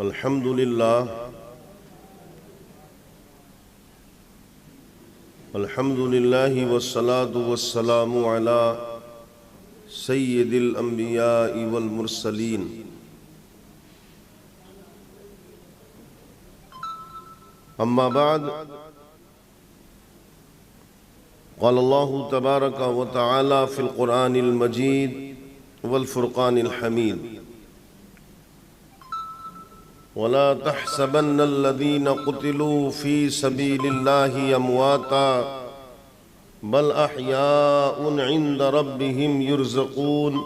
الحمد للہ والصلاة والسلام على سید الانبیاء والمرسلین اما بعد قال اللہ تبارک و تعالی فی القرآن المجید والفرقان الحمید ولا تحسبن الذين قتلوا في سبيل الله أمواتا بل أحياء عند ربهم يرزقون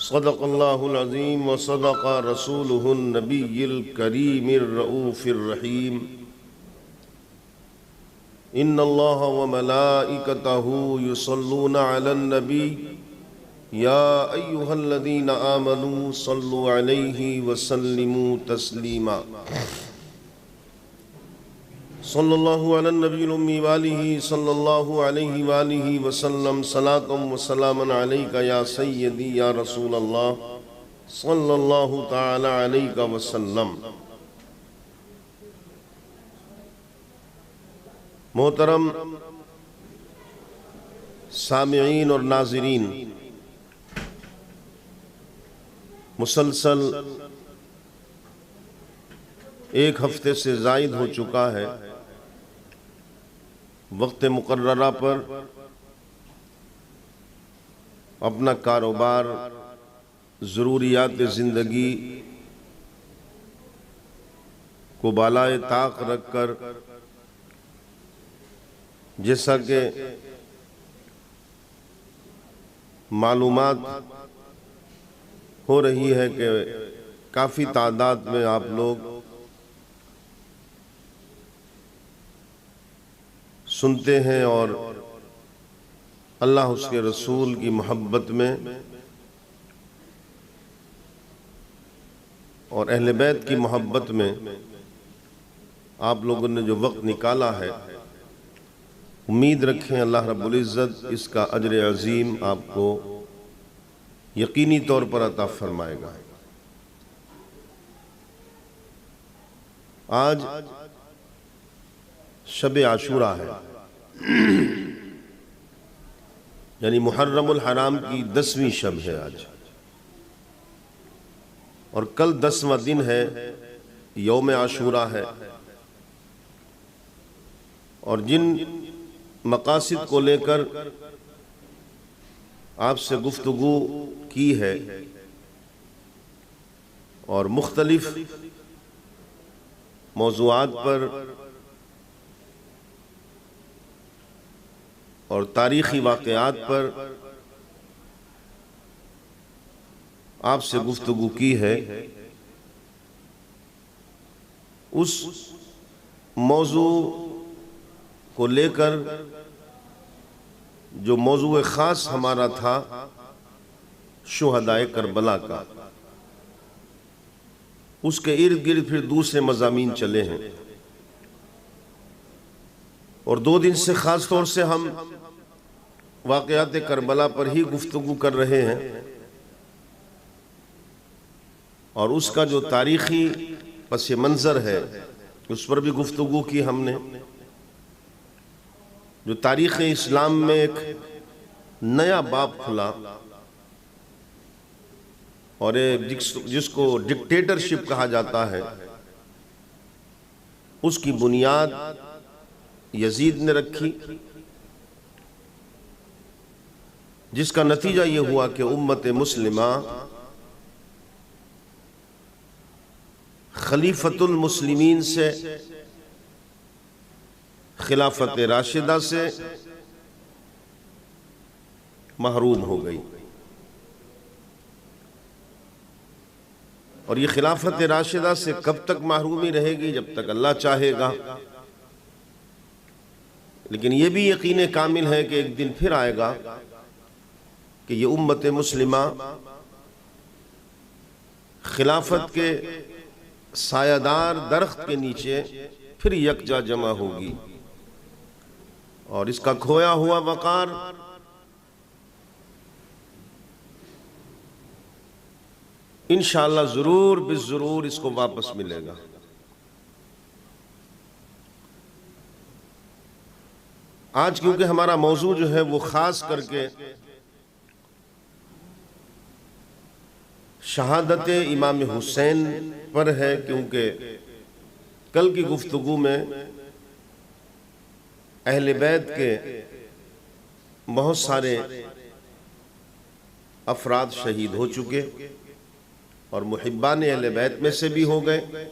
صدق الله العظيم وصدق رسوله النبي الكريم الرؤوف الرحيم إن الله وملائكته يصلون على النبي يا أيها الذين آمنوا صلوا عليه وسلموا تسليما صلى الله على النبي الأمي وآله صلى الله عليه وآله وسلم صلاة وسلاما عليك يا سيدي يا رسول الله صلى الله تعالى عليك وسلم. محترم سامعین اور ناظرین، مسلسل ایک ہفتے سے زائد ہو چکا ہے وقت مقررہ پر اپنا کاروبار، ضروریات زندگی کو بالائے طاق رکھ کر، جیسا کہ معلومات ہو رہی ہے کہ کافی تعداد میں آپ لوگ سنتے ہیں اور اللہ اس کے رسول کی محبت میں اور اہل بیت کی محبت میں آپ لوگوں نے جو وقت نکالا ہے، امید رکھیں اللہ رب العزت اس کا اجر عظیم آپ کو یقینی طور پر عطا فرمائے گا. آج شب عاشوراء ہے، یعنی محرم الحرام کی 10ویں شب ہے آج، اور کل 10واں دن ہے، یوم عاشوراء ہے. اور جن مقاصد کو لے کر آپ سے گفتگو کی ہے اور مختلف موضوعات پر اور تاریخی واقعات پر آپ سے گفتگو کی ہے، اس موضوع کو لے کر جو موضوع خاص ہمارا تھا شہدائے کربلا کا، اس کے ارد گرد پھر دوسرے مضامین چلے ہیں، اور 2 دن سے خاص طور سے ہم واقعات کربلا پر ہی گفتگو کر رہے ہیں، اور اس کا جو تاریخی پس منظر ہے اس پر بھی گفتگو کی ہم نے، جو تاریخ اسلام میں ایک نیا باب کھلا اور جس کو ڈکٹیٹرشپ کہا جاتا ہے، اس کی بنیاد یزید نے رکھی، جس کا نتیجہ یہ ہوا کہ امت مسلمہ خلیفۃ المسلمین سے، خلافت راشدہ سے محروم ہو گئی. اور یہ خلافت راشدہ سے کب تک محرومی رہے گی؟ جب تک اللہ چاہے گا. لیکن یہ بھی یقین کامل ہے کہ ایک دن پھر آئے گا کہ یہ امت مسلمہ خلافت کے سایہ دار درخت کے نیچے پھر یکجا جمع ہوگی، اور اس کا کھویا ہوا وقار انشاءاللہ ضرور بالضرور اس کو واپس ملے گا۔ آج کیونکہ ہمارا موضوع جو ہے وہ خاص کر کے شہادت امام حسین پر ہے، کیونکہ کل کی گفتگو میں اہل بیت کے بہت سارے افراد شہید ہو چکے اور محبان اہل بیت میں سے بھی ہو گئے۔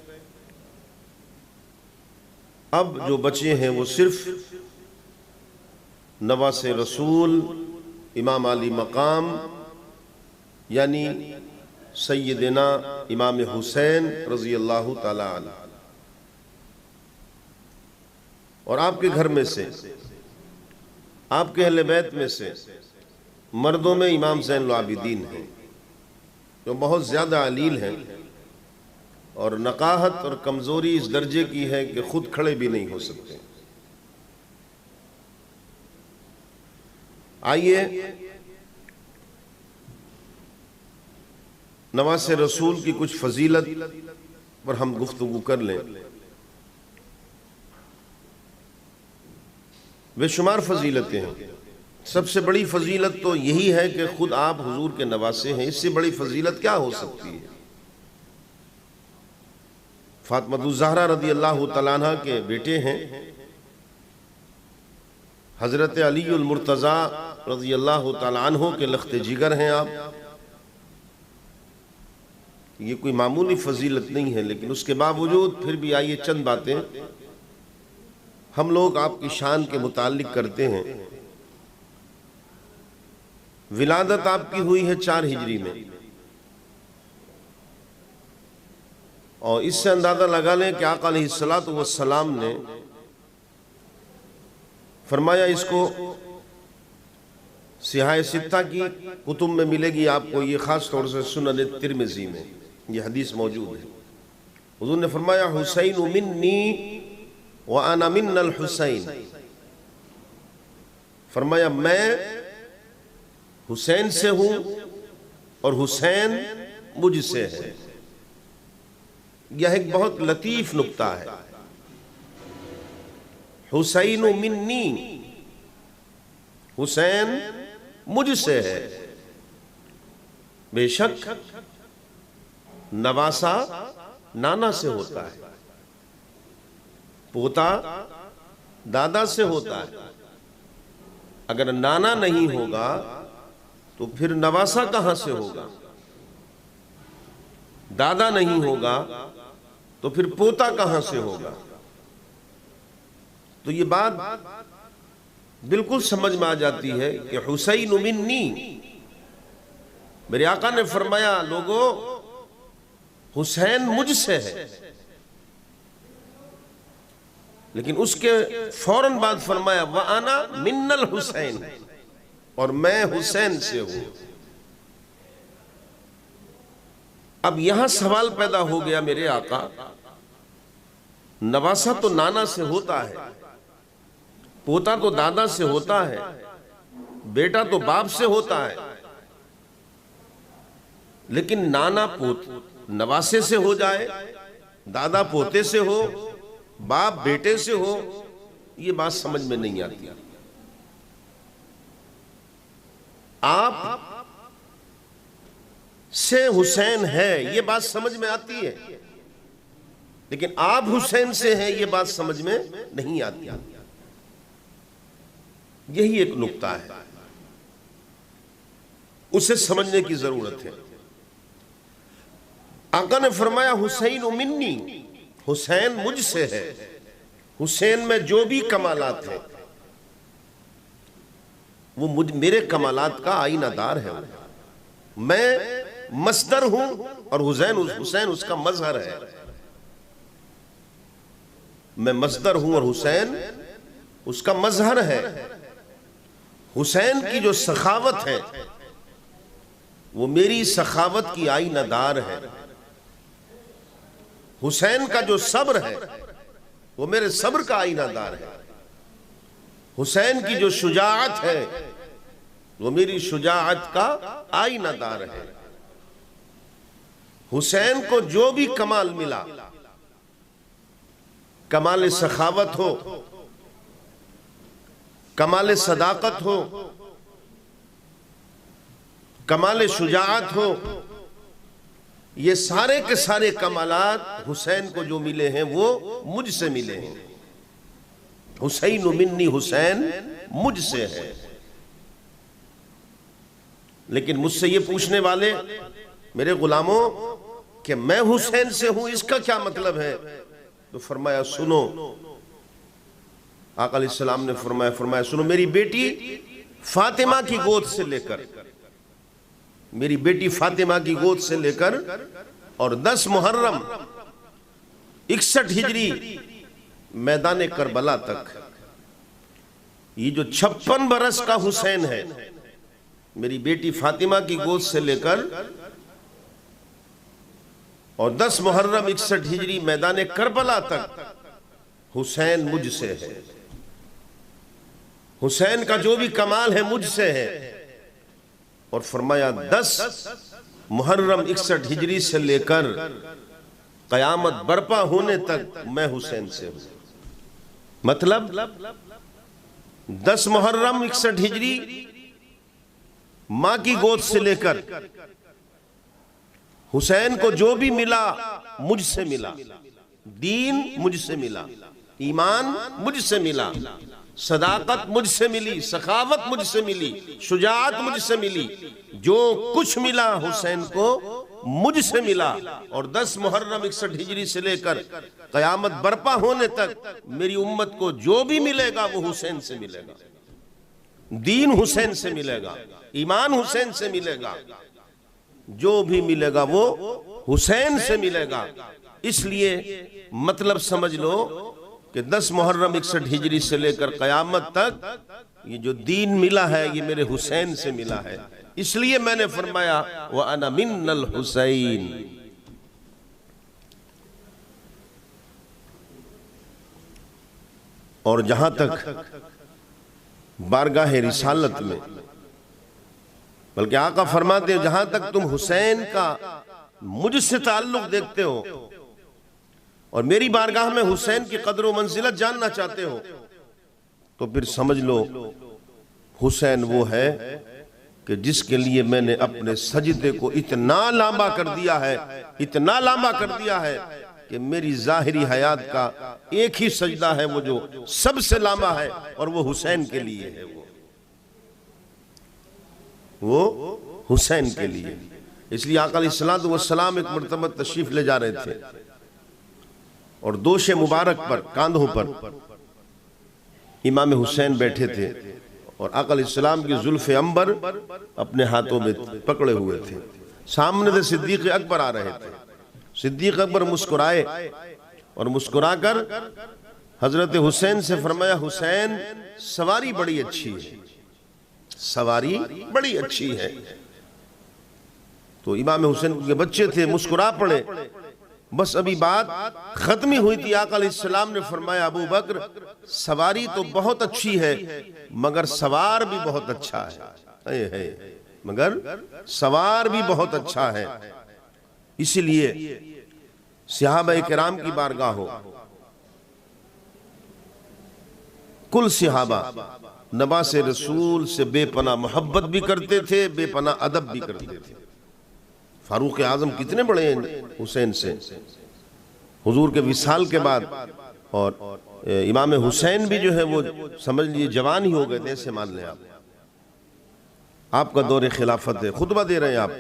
اب جو بچے ہیں وہ صرف نواس رسول امام علی مقام یعنی سیدنا امام حسین رضی اللہ تعالی عنہ، اور آپ کے گھر میں سے، آپ کے اہل بیت میں سے مردوں میں امام زین العابدین ہیں جو بہت زیادہ علیل ہیں، اور نقاہت اور کمزوری اس درجے کی ہے کہ خود کھڑے بھی نہیں ہو سکتے۔ آئیے نواس رسول کی کچھ فضیلت پر ہم گفتگو کر لیں۔ بے شمار فضیلتیں ہیں، سب سے بڑی فضیلت تو یہی ہے کہ خود آپ حضور کے نواسے ہیں، اس سے بڑی فضیلت کیا ہو سکتی ہے؟ فاطمہ الزہرا رضی اللہ تعالیٰ عنہ کے بیٹے ہیں، حضرت علی المرتضیٰ رضی اللہ تعالیٰ عنہ کے لخت جگر ہیں آپ۔ یہ کوئی معمولی فضیلت نہیں ہے، لیکن اس کے باوجود پھر بھی آئیے چند باتیں ہم لوگ آپ کی شان کے متعلق کرتے ہیں۔ ولادت آپ کی ہوئی ہے 4 ہجری میں، اور اس سے اندازہ لگا لیں کہ آقا علیہ السلام نے فرمایا اس کو سیاہ ستہ کی کتب میں ملے گی آپ کو، یہ خاص طور سے سنن ترمذی میں یہ حدیث موجود ہے۔ حضور نے فرمایا حسین منی وانا من الحسین، فرمایا میں حسین سے ہوں اور حسین مجھ سے ہے۔ یہ ایک بہت لطیف نکتہ ہے، حسین منی، حسین مجھ سے ہے۔ بے شک نواسا نانا سے ہوتا ہے، پوتا دادا سے ہوتا ہے۔ اگر نانا نہیں ہوگا تو پھر نواسا کہاں سے ہوگا؟ دادا نہیں ہوگا تو پھر پوتا کہاں سے ہوگا؟ تو یہ بات بالکل سمجھ میں آ جاتی ہے کہ حسین منی، میرے آقا نے فرمایا لوگو حسین مجھ سے ہے، لیکن اس کے فوراً بعد فرمایا وَأَنَا مِنَّ الْحُسَيْنِ، اور میں حسین سے ہوں۔ اب یہاں سوال پیدا ہو گیا میرے آقا، نواسا تو نانا سے ہوتا ہے، پوتا تو دادا سے ہوتا ہے، بیٹا تو باپ سے ہوتا ہے، لیکن نانا نواسے سے ہو جائے، دادا پوتے سے ہو، باپ بیٹے سے ہو، یہ بات سمجھ میں نہیں آتی۔ آپ سے حسین ہے یہ بات سمجھ میں آتی ہے، لیکن آپ حسین سے ہیں یہ بات سمجھ میں نہیں آتی۔ یہی ایک نکتہ ہے، اسے سمجھنے کی ضرورت ہے۔ آقا نے فرمایا حسین منی، حسین مجھ سے ہے، حسین میں جو بھی کمالات ہیں وہ میرے کمالات کا آئینہ دار ہے۔ میں مصدر ہوں اور حسین اس کا مظہر ہے۔ میں مصدر ہوں اور حسین اس کا مظہر ہے۔ حسین کی جو سخاوت ہے وہ میری سخاوت کی آئینہ دار ہے۔ حسین کا جو صبر ہے وہ میرے صبر کا آئینہ دار ہے۔ حسین کی جو شجاعت ہے وہ میری شجاعت کا آئینہ دار ہے۔ حسین کو جو بھی کمال ملا، کمال سخاوت ہو، کمال صداقت ہو، کمال شجاعت ہو، یہ سارے کے سارے کمالات حسین کو جو ملے ہیں وہ مجھ سے ملے ہیں۔ حسین منی، حسین مجھ سے ہے۔ لیکن مجھ سے یہ پوچھنے والے میرے غلاموں کہ میں حسین سے ہوں، اس کا کیا مطلب ہے؟ تو فرمایا سنو، آقا علیہ السلام نے فرمایا سنو، میری بیٹی فاطمہ کی گود سے لے کر، میری بیٹی فاطمہ کی گود سے لے کر اور 10 محرم 61 ہجری میدان کربلا تک، یہ جو 56 برس کا حسین ہے، میری بیٹی فاطمہ کی گود سے لے کر اور 10 محرم 61 ہجری میدان کربلا تک حسین مجھ سے ہے۔ حسین کا جو بھی کمال ہے مجھ سے ہے۔ اور فرمایا 10 محرم 61 ہجری سے لے کر قیامت برپا ہونے تک میں حسین سے ہوں۔ مطلب 10 محرم 61 ہجری ماں کی گود سے لے کر حسین کو جو بھی ملا مجھ سے ملا، دین مجھ سے ملا، ایمان مجھ سے ملا، صداقت مجھ سے ملی، سخاوت مجھ سے ملی، شجاعت مجھ سے ملی، جو کچھ ملا حسین کو مجھ سے ملا۔ اور 10 محرم 61 ہجری سے لے کر قیامت برپا ہونے تک میری امت کو جو بھی ملے گا وہ حسین سے ملے گا، دین حسین سے ملے گا، ایمان حسین سے ملے گا، جو بھی ملے گا وہ حسین سے ملے گا۔ اس لیے مطلب سمجھ لو کہ 10 محرم 61 ہجری سے لے کر قیامت تک یہ جو دین ملا ہے یہ میرے حسین سے ملا ہے۔ اس لیے میں نے فرمایا وَأَنَا مِنَّ الْحُسَيْنِ۔ اور جہاں تک بارگاہ رسالت میں، بلکہ آقا فرماتے ہیں جہاں تک تم حسین کا مجھ سے تعلق دیکھتے ہو اور میری بارگاہ میں حسین کی قدر و منزلت جاننا چاہتے ہو تو پھر سمجھ لو حسین وہ ہے کہ جس کے لیے میں نے اپنے سجدے کو اتنا لمبا کر دیا ہے، اتنا لمبا کر دیا ہے کہ میری ظاہری حیات کا ایک ہی سجدہ ہے وہ جو سب سے لمبا ہے، اور وہ حسین کے لیے ہے، وہ حسین کے لیے۔ اس لیے آقا علیہ السلام ایک مرتبہ تشریف لے جا رہے تھے اور دوش مبارک پر، کاندھوں پر امام حسین بیٹھے تھے اور آقا علیہ السلام کی زلف عنبر اپنے ہاتھوں میں پکڑے ہوئے تھے۔ سامنے سے صدیق اکبر آ رہے تھے۔ صدیق اکبر مسکرائے اور مسکرا کر حضرت حسین سے فرمایا حسین سواری بڑی اچھی ہے، سواری بڑی اچھی ہے۔ تو امام حسین کے بچے تھے، مسکرا پڑے۔ بس ابھی بات ختمی ہوئی تھی، آقا علیہ السلام نے فرمایا ابو بکر سواری تو بہت اچھی ہے مگر سوار بھی بہت اچھا ہے، مگر سوار بھی بہت اچھا ہے۔ اسی لیے صحابہ کرام کی بارگاہ ہو، کل صحابہ نباس رسول سے بے پناہ محبت بھی کرتے تھے، بے پناہ ادب بھی کرتے تھے۔ فاروق اعظم کتنے بڑے ہیں حسین سے، حضور کے وصال کے بعد، اور امام حسین بھی جو ہے وہ سمجھ لیے جوان ہی ہو گئے تھے، ایسے مان لیں آپ کا دور خلافت ہے، خطبہ دے رہے ہیں آپ،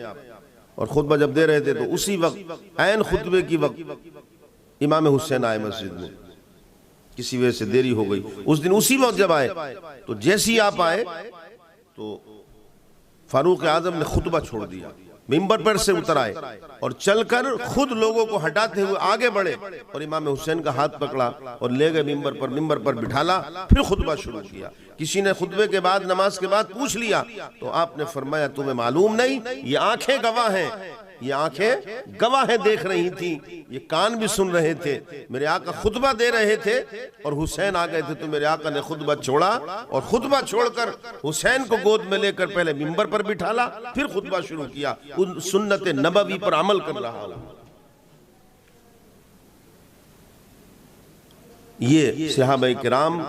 اور خطبہ جب دے رہے تھے تو اسی وقت عین خطبے کی وقت امام حسین آئے مسجد میں، کسی وجہ سے دیری ہو گئی اس دن، اسی وقت جب آئے تو جیسی آپ آئے تو فاروق اعظم نے خطبہ چھوڑ دیا، ممبر پر سے اتر آئے اور چل کر خود لوگوں کو ہٹاتے ہوئے آگے بڑھے اور امام حسین کا ہاتھ پکڑا اور لے گئے ممبر پر بٹھالا، پھر خطبہ شروع کیا۔ کسی نے خطبے کے بعد، نماز کے بعد پوچھ لیا تو آپ نے فرمایا تمہیں معلوم نہیں، یہ آنکھیں گواہ ہیں یہ آنکھیں گواہ دیکھ رہی تھیں، یہ کان بھی سن رہے تھے، میرے آقا خطبہ دے رہے تھے اور حسین آ گئے تھے تو میرے آقا نے خطبہ چھوڑا اور خطبہ چھوڑ کر حسین کو گود میں لے کر پہلے منبر پر بٹھالا، پھر خطبہ شروع کیا، ان سنت نبوی پر عمل کر رہا ہوں۔ یہ صحابہ کرام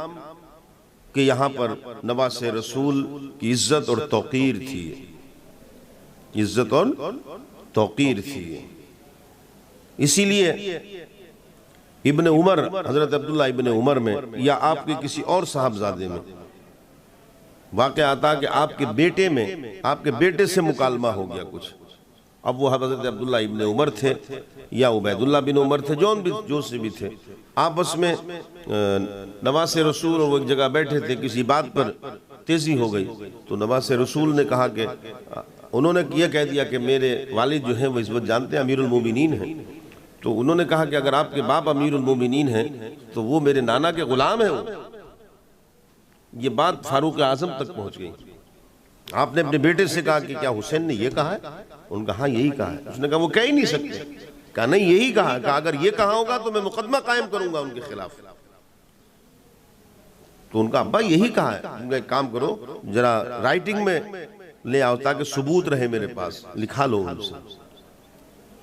کہ یہاں پر نواس رسول کی عزت اور توقیر تھی، عزت اور توقیر تھی۔ اسی لیے ابن عمر، حضرت عبداللہ ابن عمر میں یا آپ کے کسی اور صاحبزادے میں واقعہ آتا کہ آپ کے بیٹے میں، آپ کے بیٹے سے مکالمہ ہو گیا کچھ، اب وہ حضرت عبداللہ ابن عمر تھے یا عبید اللہ بن عمر تھے، جو سے بھی تھے، آپس میں نواس رسول اور وہ ایک جگہ بیٹھے تھے، کسی بات پر تیزی ہو گئی تو نواس رسول نے کہا کہ انہوں نے یہ کہہ دیا کہ میرے والد جو ہیں وہ اس وقت جانتے ہیں امیر المومنین ہیں، تو انہوں نے کہا کہ اگر آپ کے باپ امیر المومنین ہیں تو وہ میرے نانا کے غلام ہیں۔ یہ بات فاروق اعظم تک پہنچ گئی۔ آپ نے اپنے بیٹے سے کہا کہ کیا حسین نے یہ کہا ہے؟ ان کا ہاں یہی کہا ہے۔ اس نے کہا وہ کہہ ہی نہیں سکتے، کہا نہیں یہی کہا، کہا اگر یہ کہا ہوگا تو میں مقدمہ قائم کروں گا ان کے خلاف۔ تو ان کا ابا یہی کہا ہے، ان کا ایک کام کرو ذرا رائٹنگ میں لے آؤ تاکہ ثبوت رہے میرے پاس، لکھا لو ان سے۔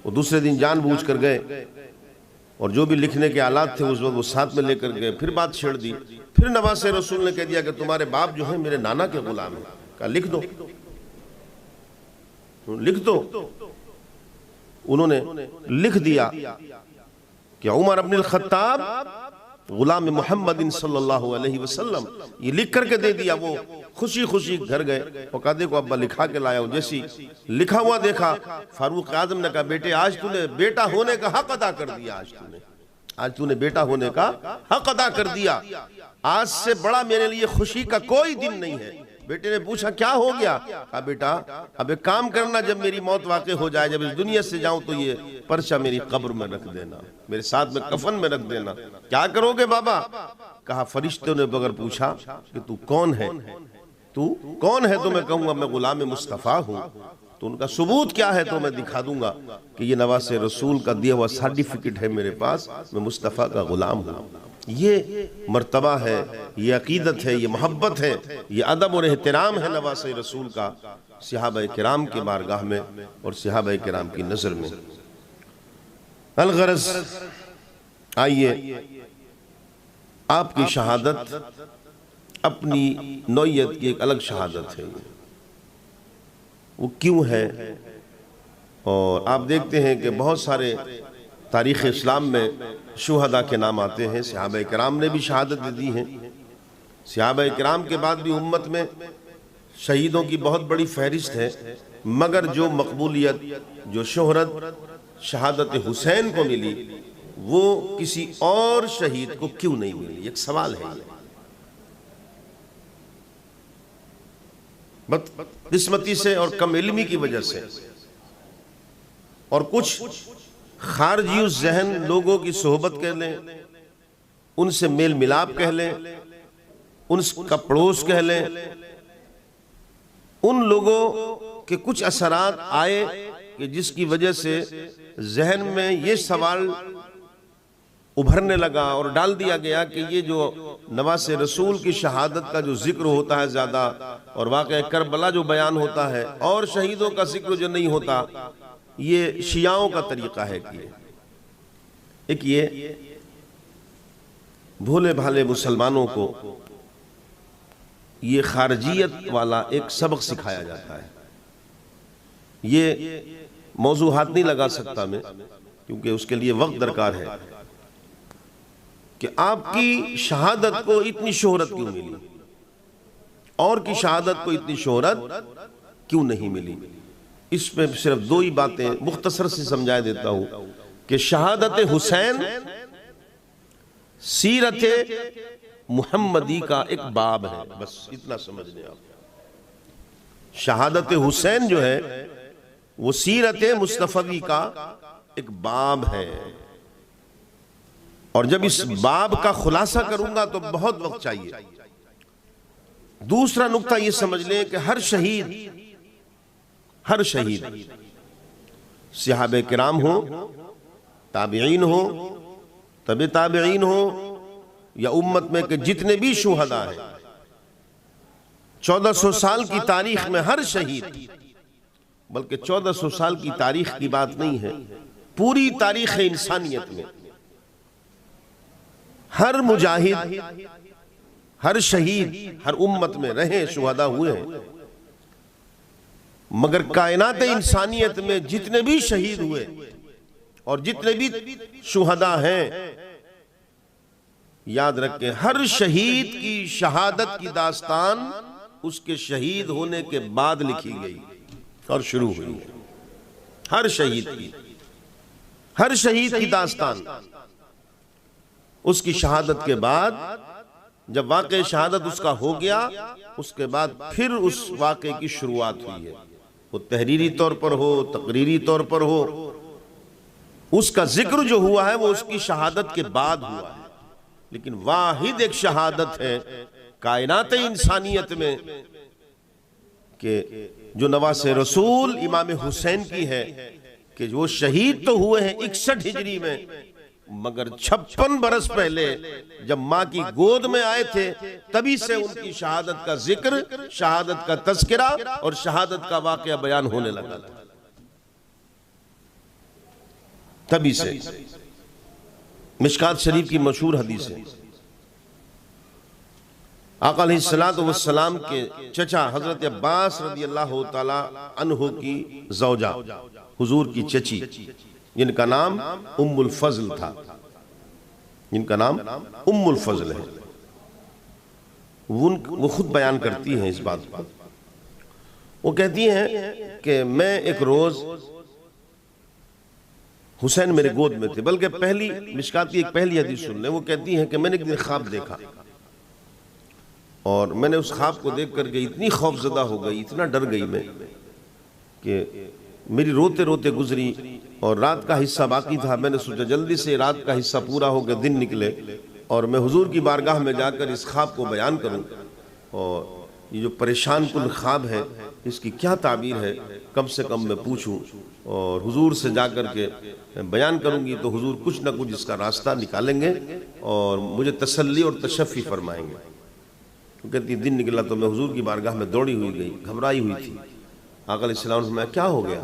وہ دوسرے دن جان بوجھ کر گئے اور جو بھی لکھنے کے آلات تھے اس وقت وہ ساتھ میں لے کر گئے، پھر بات چھیڑ دی، پھر نواس رسول نے کہہ دیا کہ تمہارے باپ جو ہیں میرے نانا کے غلام ہیں، کہا لکھ دو، لکھ دو۔ انہوں نے لکھ دیا کہ عمر بن الخطاب غلام محمد صلی اللہ علیہ وسلم، یہ لکھ کر کے دے دیا۔ وہ خوشی خوشی گھر گئے اور کہا دیکھو ابا لکھا کے لایا ہوں، جیسی لکھا ہوا دیکھا فاروق اعظم نے کہا بیٹے آج تو نے بیٹا ہونے کا حق ادا کر دیا، آج تو نے بیٹا ہونے کا حق ادا کر دیا، آج سے بڑا میرے لیے خوشی کا کوئی دن نہیں ہے۔ بیٹے نے پوچھا کیا ہو گیا؟ کہا بیٹا اب ایک کام کرنا، جب میری موت واقع ہو جائے، جب اس دنیا سے جاؤں تو یہ پرچہ میری قبر میں رکھ دینا، میرے ساتھ میں کفن میں رکھ دینا۔ کیا کرو گے بابا؟ کہا فرشتوں نے بغیر پوچھا کہ تو کون ہے، تو کون ہے؟ تو میں کہوں گا میں غلام مصطفیٰ ہوں۔ تو ان کا ثبوت کیا ہے تو میں دکھا دوں گا کہ یہ نواس رسول کا دیا ہوا سرٹیفکیٹ ہے میرے پاس، میں مصطفیٰ کا غلام ہوں۔ یہ مرتبہ ہے، یہ عقیدت ہے، یہ محبت ہے، یہ ادب اور احترام ہے نواس رسول کا صحابہ کرام کی بارگاہ میں اور صحابہ کرام کی نظر میں۔ الغرض آئیے، آپ کی شہادت اپنی نوعیت کی ایک الگ شہادت ہے، وہ کیوں ہے؟ اور آپ دیکھتے ہیں کہ بہت سارے تاریخ اسلام میں شہداء کے نام آتے ہیں، صحابہ کرام نے بھی شہادت دی ہیں، صحابہ کرام کے بعد بھی امت میں شہیدوں کی بہت بڑی فہرست ہے، مگر جو مقبولیت، جو شہرت شہادت حسین کو ملی وہ کسی اور شہید کو کیوں نہیں ملی؟ ایک سوال ہے۔ بدقسمتی سے اور کم علمی کی وجہ سے اور کچھ خارجی الذہن لوگوں کی صحبت کہہ لیں، ان سے میل ملاپ کہہ لیں، ان کا پڑوس کہہ لیں، ان لوگوں کے کچھ اثرات آئے کہ جس کی وجہ سے ذہن میں یہ سوال ابھرنے لگا اور ڈال دیا گیا کہ یہ جو نواس رسول کی شہادت کا جو ذکر ہوتا ہے زیادہ اور واقعہ کربلا جو بیان ہوتا ہے اور شہیدوں کا ذکر جو نہیں ہوتا، یہ شیعوں کا طریقہ ہے کہ ایک یہ بھولے بھالے مسلمانوں کو یہ خارجیت والا ایک سبق سکھایا جاتا ہے۔ یہ موضوع ہاتھ نہیں لگا سکتا میں کیونکہ اس کے لیے وقت درکار ہے کہ آپ کی شہادت کو اتنی شہرت کیوں ملی اور کی شہادت کو اتنی شہرت کیوں نہیں ملی۔ اس میں صرف دو ہی باتیں مختصر سے سمجھا دیتا ہوں کہ شہادت حسین سیرت محمدی کا ایک باب ہے، بس اتنا سمجھ لیں آپ۔ شہادت حسین جو ہے وہ سیرت مصطفی کا ایک باب ہے، اور جب اس باب کا خلاصہ کروں گا تو بہت وقت چاہیے۔ دوسرا نقطہ یہ سمجھ لیں کہ ہر شہید صحابہ کرام ہو، تابعین ہو، تبع تابعین ہو، یا امت میں کہ جتنے بھی شہداء ہیں، 1400 سال کی تاریخ میں ہر شہید، بلکہ 1400 سال کی تاریخ کی بات نہیں ہے، پوری تاریخ انسانیت میں ہر مجاہد، ہر شہید، ہر امت میں رہے شہداء ہوئے ہیں، مگر کائنات انسانیت میں جتنے بھی شہید ہوئے اور جتنے بھی شہداء ہیں، یاد رکھیں ہر شہید کی شہادت کی داستان اس کے شہید ہونے کے بعد لکھی گئی اور شروع ہوئی ہے۔ ہر شہید کی داستان اس کی شہادت کے بعد، جب واقع شہادت اس کا ہو گیا، اس کے بعد پھر اس واقعے کی شروعات ہوئی ہے، وہ تحریری طور پر ہو، تقریری طور پر ہو، اس کا ذکر جو ہوا ہے وہ اس کی شہادت کے بعد ہوا ہے۔ لیکن واحد ایک شہادت ہے کائنات انسانیت میں کہ جو نواس رسول امام حسین کی ہے، کہ وہ شہید تو ہوئے ہیں 61 ہجری میں، مگر 56 برس پہلے جب ماں کی گود میں آئے تھے تبھی سے ان کی شہادت کا ذکر، شہادت کا تذکرہ اور شہادت کا واقعہ بیان ہونے لگا تھا، تبھی سے۔ مشکات شریف کی مشہور حدیث ہے، آقا علیہ السلام کے چچا حضرت عباس رضی اللہ تعالی عنہ کی زوجہ، حضور کی چچی، جن کا نام ام الفضل تھا، جن کا نام ام الفضل ہے، وہ خود بیان کرتی ہیں اس بات پر۔ وہ کہتی ہیں کہ میں ایک روز، حسین میرے گود میں تھے، بلکہ پہلی مشکات کی ایک پہلی حدیث سن لیں، وہ کہتی ہیں کہ میں نے ایک دن خواب دیکھا، اور میں نے اس خواب کو دیکھ کر کے اتنی خوف زدہ ہو گئی، اتنا ڈر گئی میں کہ میری روتے روتے گزری، اور رات کا حصہ باقی تھا۔ میں نے سوچا جلدی سے رات کا حصہ پورا ہو کے دن نکلے اور میں حضور کی بارگاہ میں جا کر اس خواب کو بیان کروں، اور یہ جو پریشان کن خواب ہے اس کی کیا تعبیر ہے کم سے کم میں پوچھوں، اور حضور سے جا کر کے بیان کروں گی تو حضور کچھ نہ کچھ اس کا راستہ نکالیں گے اور مجھے تسلی اور تشفی فرمائیں گے۔ وہ کہتی دن نکلا تو میں حضور کی بارگاہ میں دوڑی ہوئی گئی، گھبرائی ہوئی تھی۔ آقا علیہ السلام نے فرمایا کیا ہو گیا؟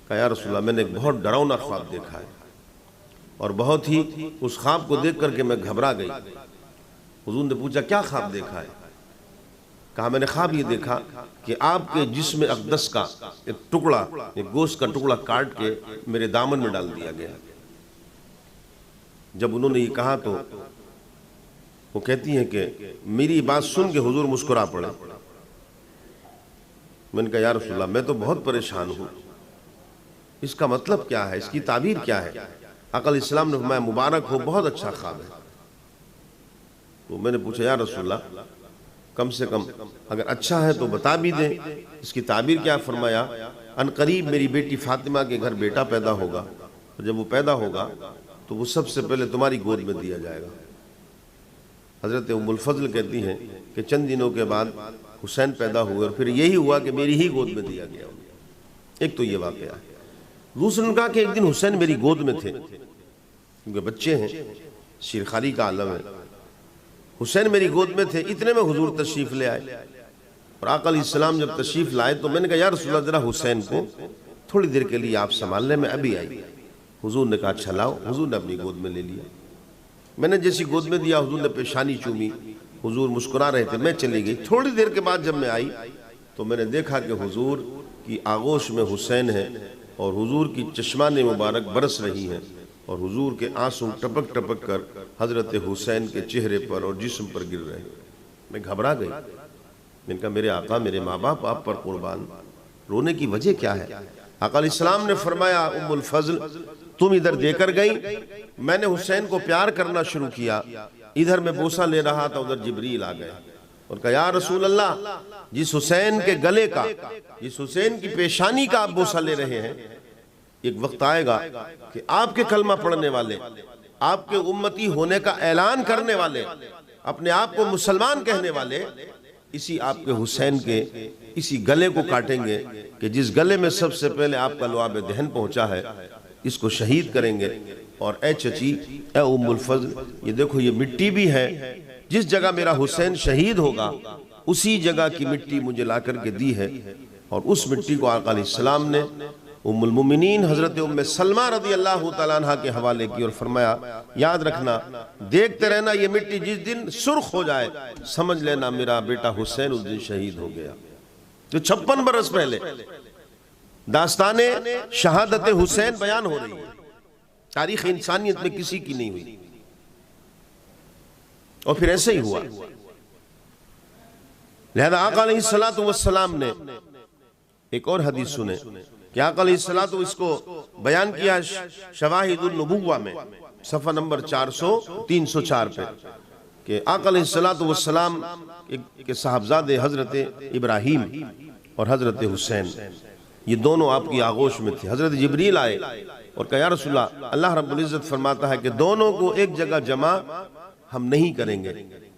کہا یا رسول اللہ میں نے ایک بہت ڈراؤنا خواب دیکھا ہے، اور بہت ہی اس خواب کو دیکھ کر کے میں گھبرا گئی۔ حضور نے پوچھا کیا خواب دیکھا ہے؟ کہا میں نے خواب یہ دیکھا کہ آپ کے جسم اقدس کا ایک ٹکڑا، ایک گوشت کا ٹکڑا کاٹ کے میرے دامن میں ڈال دیا گیا۔ جب انہوں نے یہ کہا تو وہ کہتی ہیں کہ میری بات سن کے حضور مسکرا پڑے۔ میں نے کہا یا رسول اللہ میں تو بہت پریشان ہوں، اس کا مطلب کیا ہے، اس کی تعبیر کیا ہے؟ آقا علیہ السلام نے فرمایا مبارک ہو، بہت اچھا خواب ہے۔ تو میں نے پوچھا یا رسول اللہ کم سے کم اگر اچھا ہے تو بتا بھی دیں، اس کی تعبیر کیا؟ فرمایا ان قریب میری بیٹی فاطمہ کے گھر بیٹا پیدا ہوگا، اور جب وہ پیدا ہوگا تو وہ سب سے پہلے تمہاری گود میں دیا جائے گا۔ حضرت ام الفضل کہتی ہیں کہ چند دنوں کے بعد حسین پیدا ہوئے، اور پھر یہی ہوا کہ میری ہی گود میں دیا گیا۔ ایک تو یہ واقعہ ہے۔ دوسرے نے کہا کہ ایک دن حسین میری گود میں تھے، کیونکہ بچے ہیں، شیرخواری کا عالم ہے، حسین میری گود میں تھے، اتنے میں حضور تشریف لے آئے، اور آقا علیہ السلام جب تشریف لائے تو میں نے کہا یا رسول اللہ ذرا حسین کو تھوڑی دیر کے لیے آپ سنبھال لیں، میں ابھی آئی۔ حضور نے کہا اچھا لاؤ، حضور نے اپنی گود میں لے لیا۔ میں نے جیسی گود میں دیا حضور نے پیشانی چومی، حضور مسکرا رہے تھے، میں چلی گئی۔ تھوڑی دیر کے بعد جب میں آئی تو میں نے دیکھا کہ حضور کی آغوش میں حسین ہے، اور حضور کی چشمان مبارک برس رہی ہیں، اور حضور کے آنسو ٹپک ٹپک کر حضرت حسین کے چہرے پر اور جسم پر گر رہے ہیں۔ میں گھبرا گئی، میں نے کہا میرے آقا، میرے ماں باپ آپ پر قربان، رونے کی وجہ کیا ہے؟ آقا علیہ السلام نے فرمایا ام الفضل تم ادھر دے کر گئی، میں نے حسین کو پیار کرنا شروع کیا، ادھر میں بوسہ لے رہا تھا، ادھر جبریل آ گئے اور کہا یا رسول اللہ جس حسین کے گلے کا، جس حسین کی پیشانی کا آپ بوسہ لے رہے ہیں، ایک وقت آئے گا کہ آپ کے کلمہ پڑھنے والے، آپ کے امتی ہونے کا اعلان کرنے والے، اپنے آپ کو مسلمان کہنے والے اسی آپ کے حسین کے اسی گلے کو کاٹیں گے کہ جس گلے میں سب سے پہلے آپ کا لعاب دہن پہنچا ہے، اس کو شہید کریں گے۔ اور اے چچی، اے ام الفضل، یہ دیکھو یہ مٹی بھی ہے، جس جگہ میرا حسین شہید ہوگا اسی جگہ کی مٹی مجھے لا کر کے دی ہے۔ اور اس مٹی کو آقا علیہ السلام نے ام المومنین حضرت ام سلمہ رضی اللہ تعالیٰ عنہ کے حوالے کی اور فرمایا یاد رکھنا، دیکھتے رہنا، یہ مٹی جس دن سرخ ہو جائے سمجھ لینا میرا بیٹا حسین اس دن شہید ہو گیا۔ تو 56 برس پہلے داستان شہادت حسین بیان ہو رہی ہے، تاریخ انسانیت میں کسی کی نہیں ہوئی، اور پھر ایسے ہی ہوا۔ لہذا آقا علیہ السلام نے ایک اور حدیث سنے کہ آقا علیہ السلام اس کو بیان کیا شواہد النبوہ میں صفحہ نمبر 304 پہ، کہ آقا علیہ السلام کے صاحبزادے حضرت ابراہیم اور حضرت حسین یہ دونوں آپ کی آغوش میں تھے۔ حضرت جبریل آئے اور کہا یا رسول اللہ، اللہ رب العزت فرماتا ہے کہ دونوں کو ایک جگہ جمع ہم نہیں کریں گے،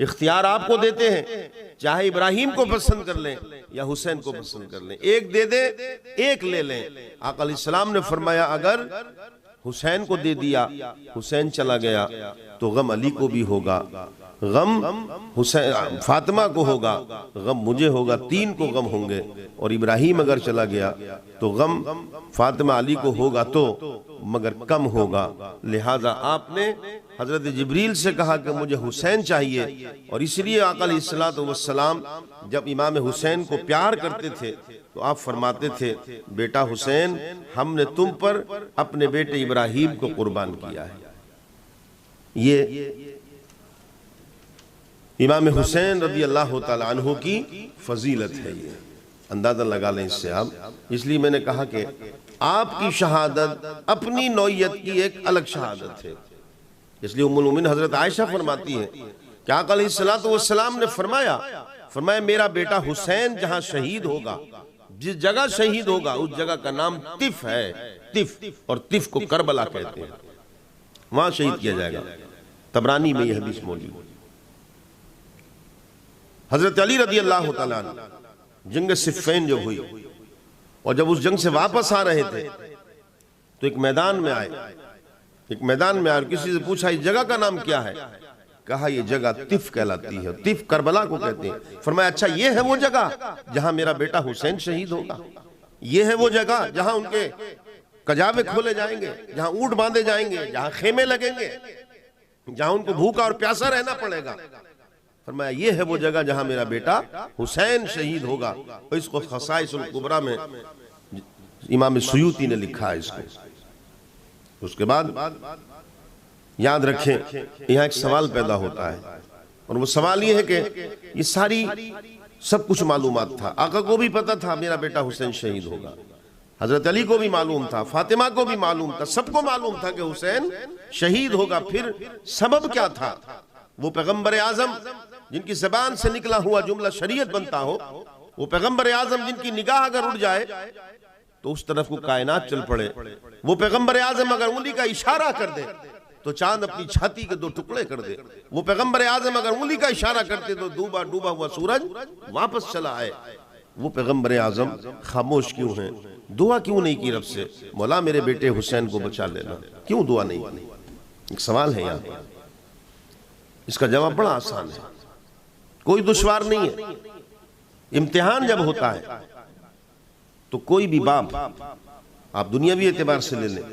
اختیار آپ کو دیتے ہیں، چاہے ابراہیم کو پسند کر لیں یا حسین کو پسند کر لیں، ایک دے دیں ایک لے لیں۔ آقا علیہ السلام نے فرمایا اگر حسین کو دے دیا، حسین چلا گیا تو غم علی کو بھی ہوگا، غم حسین فاطمہ کو ہوگا، غم مجھے ہوگا، 3 کو غم ہوں گے۔ اور ابراہیم اگر چلا گیا تو غم فاطمہ علی کو ہوگا تو مگر کم ہوگا۔ لہذا آپ نے حضرت جبریل سے کہا کہ مجھے حسین چاہیے، اور اس لیے آقا علیہ السلام جب امام حسین کو پیار کرتے تھے تو آپ فرماتے تھے بیٹا حسین، ہم نے تم پر اپنے بیٹے ابراہیم کو قربان کیا ہے۔ یہ امام حسین رضی اللہ تعالیٰ عنہ کی فضیلت ہے، یہ اندازہ لگا لیں اس سے آپ۔ اس لیے میں نے کہا کہ آپ کی شہادت اپنی نوعیت کی ایک الگ شہادت ہے۔ اس لیے ام المومنین حضرت عائشہ فرماتی ہیں کہ آقا علیہ السلام نے فرمایا میرا بیٹا حسین جہاں شہید ہوگا، جس جگہ شہید ہوگا اس جگہ کا نام طف ہے، طف، اور طف کو کربلا کہتے ہیں، وہاں شہید کیا جائے گا۔ طبرانی میں یہ حدیث موجود۔ حضرت علی رضی اللہ تعالیٰ عنہ جنگ صفین جو ہوئی، اور جب اس جنگ سے واپس آ رہے تھے تو ایک میدان میں آئے اور کسی سے پوچھا اس جگہ کا نام کیا ہے؟ کہا یہ جگہ طف کہلاتی ہے، طف کربلا کو کہتے ہیں۔ فرمایا اچھا یہ ہے وہ جگہ جہاں میرا بیٹا حسین شہید ہوگا، یہ ہے وہ جگہ جہاں ان کے کجاوے کھولے جائیں گے، جہاں اونٹ باندھے جائیں گے، جہاں خیمے لگیں گے، جہاں ان کو بھوکا اور پیاسا رہنا پڑے گا۔ فرمایا یہ ہے وہ جگہ جہاں میرا بیٹا حسین شہید ہوگا۔ اور اس کو خصائص الکبریٰ میں امام سیوطی نے لکھا ہے اس کو۔ اس کے بعد یاد رکھیں یہاں ایک سوال پیدا ہوتا ہے، اور وہ سوال یہ ہے کہ یہ ساری سب کچھ معلومات تھا، آقا کو بھی پتا تھا میرا بیٹا حسین شہید ہوگا، حضرت علی کو بھی معلوم تھا، فاطمہ کو بھی معلوم تھا، سب کو معلوم تھا کہ حسین شہید ہوگا، پھر سبب کیا تھا؟ وہ پیغمبر اعظم جن کی زبان سے نکلا ہوا جملہ شریعت بنتا ہو، وہ پیغمبر اعظم جن کی نگاہ اگر اڑ جائے تو اس طرف کو کائنات چل پڑے، وہ پیغمبر اعظم اگر انگلی کا اشارہ کر دے تو چاند اپنی چھاتی کے 2 ٹکڑے کر دے، وہ پیغمبر اعظم اگر انگلی کا اشارہ کرتے تو ڈوبا ہوا سورج واپس چلا آئے۔ وہ پیغمبر اعظم خاموش کیوں ہیں؟ دعا کیوں نہیں کی رب سے مولا میرے بیٹے حسین کو بچا لینا؟ کیوں دعا نہیں کی؟ ایک سوال ہے یہاں، اس کا جواب بڑا آسان ہے، کوئی دشوار نہیں ہے۔ امتحان جب ہوتا ہے تو کوئی بھی باپ، آپ دنیاوی اعتبار سے لے لیں،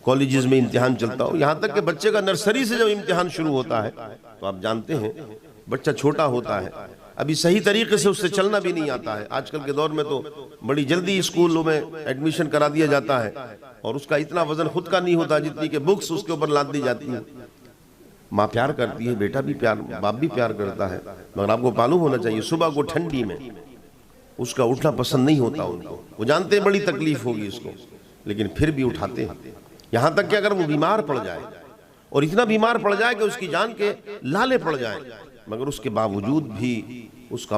کالجز میں امتحان چلتا ہو، یہاں تک کہ بچے کا نرسری سے جب امتحان شروع ہوتا ہے تو آپ جانتے ہیں بچہ چھوٹا ہوتا ہے، ابھی صحیح طریقے سے اس سے چلنا بھی نہیں آتا ہے۔ آج کل کے دور میں تو بڑی جلدی اسکولوں میں ایڈمیشن کرا دیا جاتا ہے، اور اس کا اتنا وزن خود کا نہیں ہوتا جتنی کہ بکس اس کے اوپر لاد دی جاتی ہیں۔ ماں پیار کرتی ہے، بیٹا بھی پیار، باپ بھی پیار کرتا ہے، مگر آپ کو معلوم ہونا چاہیے صبح کو ٹھنڈی میں اس کا اٹھنا پسند نہیں ہوتا ان کو، وہ جانتے ہیں بڑی تکلیف ہوگی اس کو، لیکن پھر بھی اٹھاتے ہیں، یہاں تک کہ اگر وہ بیمار پڑ جائے، اور اتنا بیمار پڑ جائے کہ اس کی جان کے لالے پڑ جائیں، مگر اس کے باوجود بھی اس کا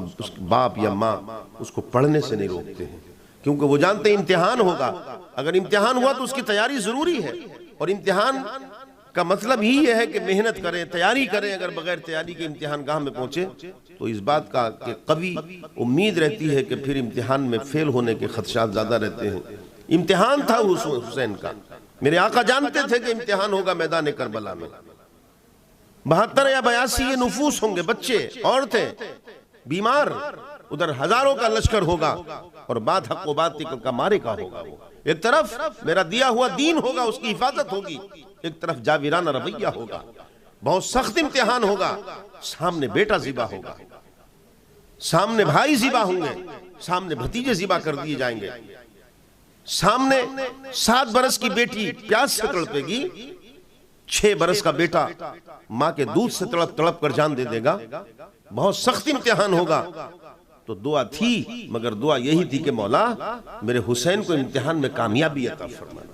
باپ یا ماں اس کو پڑھنے سے نہیں روکتے ہیں، کیونکہ وہ جانتے ہیں امتحان ہوگا، اگر امتحان ہوا تو اس کی تیاری ضروری ہے، اور امتحان کا مطلب ہی یہ ہے کہ محنت کریں، تیاری کریں. اگر بغیر تیاری کے امتحان گاہ میں پہنچے تو اس بات کا کہ قوی امید رہتی ہے کہ پھر امتحان میں فیل ہونے کے خدشات زیادہ رہتے ہیں. امتحان تھا حسین کا. میرے آقا جانتے تھے کہ امتحان ہوگا میدان کربلا میں. 72 یا 82 یہ نفوس ہوں گے، بچے، عورتیں، بیمار. ادھر ہزاروں کا لشکر ہوگا اور بات حق و باطل کا مارے کا ہوگا. ایک طرف میرا دیا ہوا دین ہوگا، اس کی حفاظت ہوگی، ایک طرف جاویرانہ رویہ ہوگا. بہت سخت امتحان ہوگا. سامنے بیٹا ذبح ہوگا، سامنے بھائی ذبح ہوں گے، سامنے بھتیجے ذبح کر دیے جائیں گے، سامنے 7 برس کی بیٹی پیاس سے تڑپے گی، 6 برس کا بیٹا ماں کے دودھ سے تڑپ تڑپ کر جان دے دے گا. بہت سخت امتحان ہوگا. تو دعا تھی، مگر دعا یہی تھی کہ مولا میرے حسین کو امتحان میں کامیابی عطا فرمانا.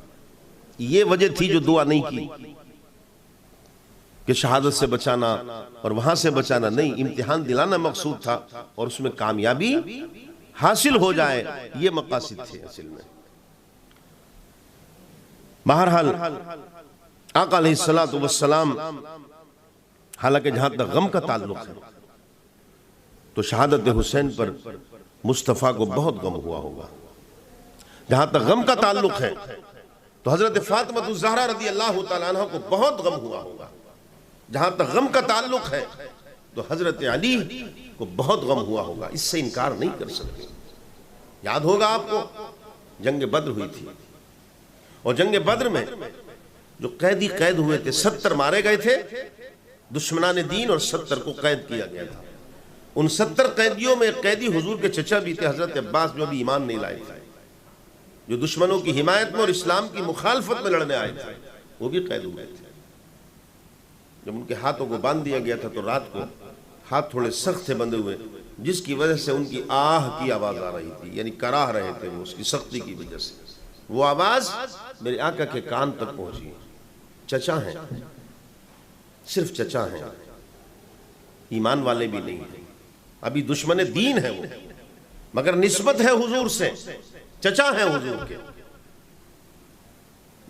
یہ وجہ تھی جو دعا نہیں کی کہ شہادت سے بچانا اور وہاں سے بچانا. نہیں، امتحان دلانا مقصود تھا اور اس میں کامیابی حاصل ہو جائے، یہ مقاصد تھے اصل میں. بہرحال آقا علیہ السلام حالانکہ جہاں تک غم کا تعلق ہے تو شہادت حسین پر مصطفیٰ کو بہت غم ہوا ہوگا. جہاں تک غم کا تعلق ہے تو حضرت فاطمہ الزہرا رضی اللہ تعالیٰ عنہ کو بہت غم ہوا ہوگا. جہاں تک غم کا تعلق ہے تو حضرت علی کو بہت غم ہوا ہوگا. اس سے انکار نہیں کر سکتے. یاد ہوگا آپ کو جنگ بدر ہوئی تھی، اور جنگ بدر میں جو قیدی قید ہوئے تھے 70 مارے گئے تھے دشمنان دین، اور 70 کو قید کیا گیا تھا. ان 70 قیدیوں میں ایک قیدی حضور کے چچا بھی تھے، حضرت عباس، جو ابھی ایمان نہیں لائے تھے، جو دشمنوں کی حمایت میں اور اسلام کی مخالفت میں لڑنے آئے تھے. وہ بھی قید ہوئے تھے. جب ان کے ہاتھوں کو باندھ دیا گیا تھا تو رات کو ہاتھ تھوڑے سخت تھے بندھے ہوئے، جس کی وجہ سے ان کی آہ کی آواز آ رہی تھی، یعنی کراہ رہے تھے وہ اس کی سختی کی وجہ سے. وہ آواز میرے آقا کے کان تک پہنچی. چچا ہیں، صرف چچا ہیں، ایمان والے بھی نہیں ہیں، ابھی دشمن دین ہے وہ، مگر نسبت ہے حضور سے، چچا ہیں حضور کے.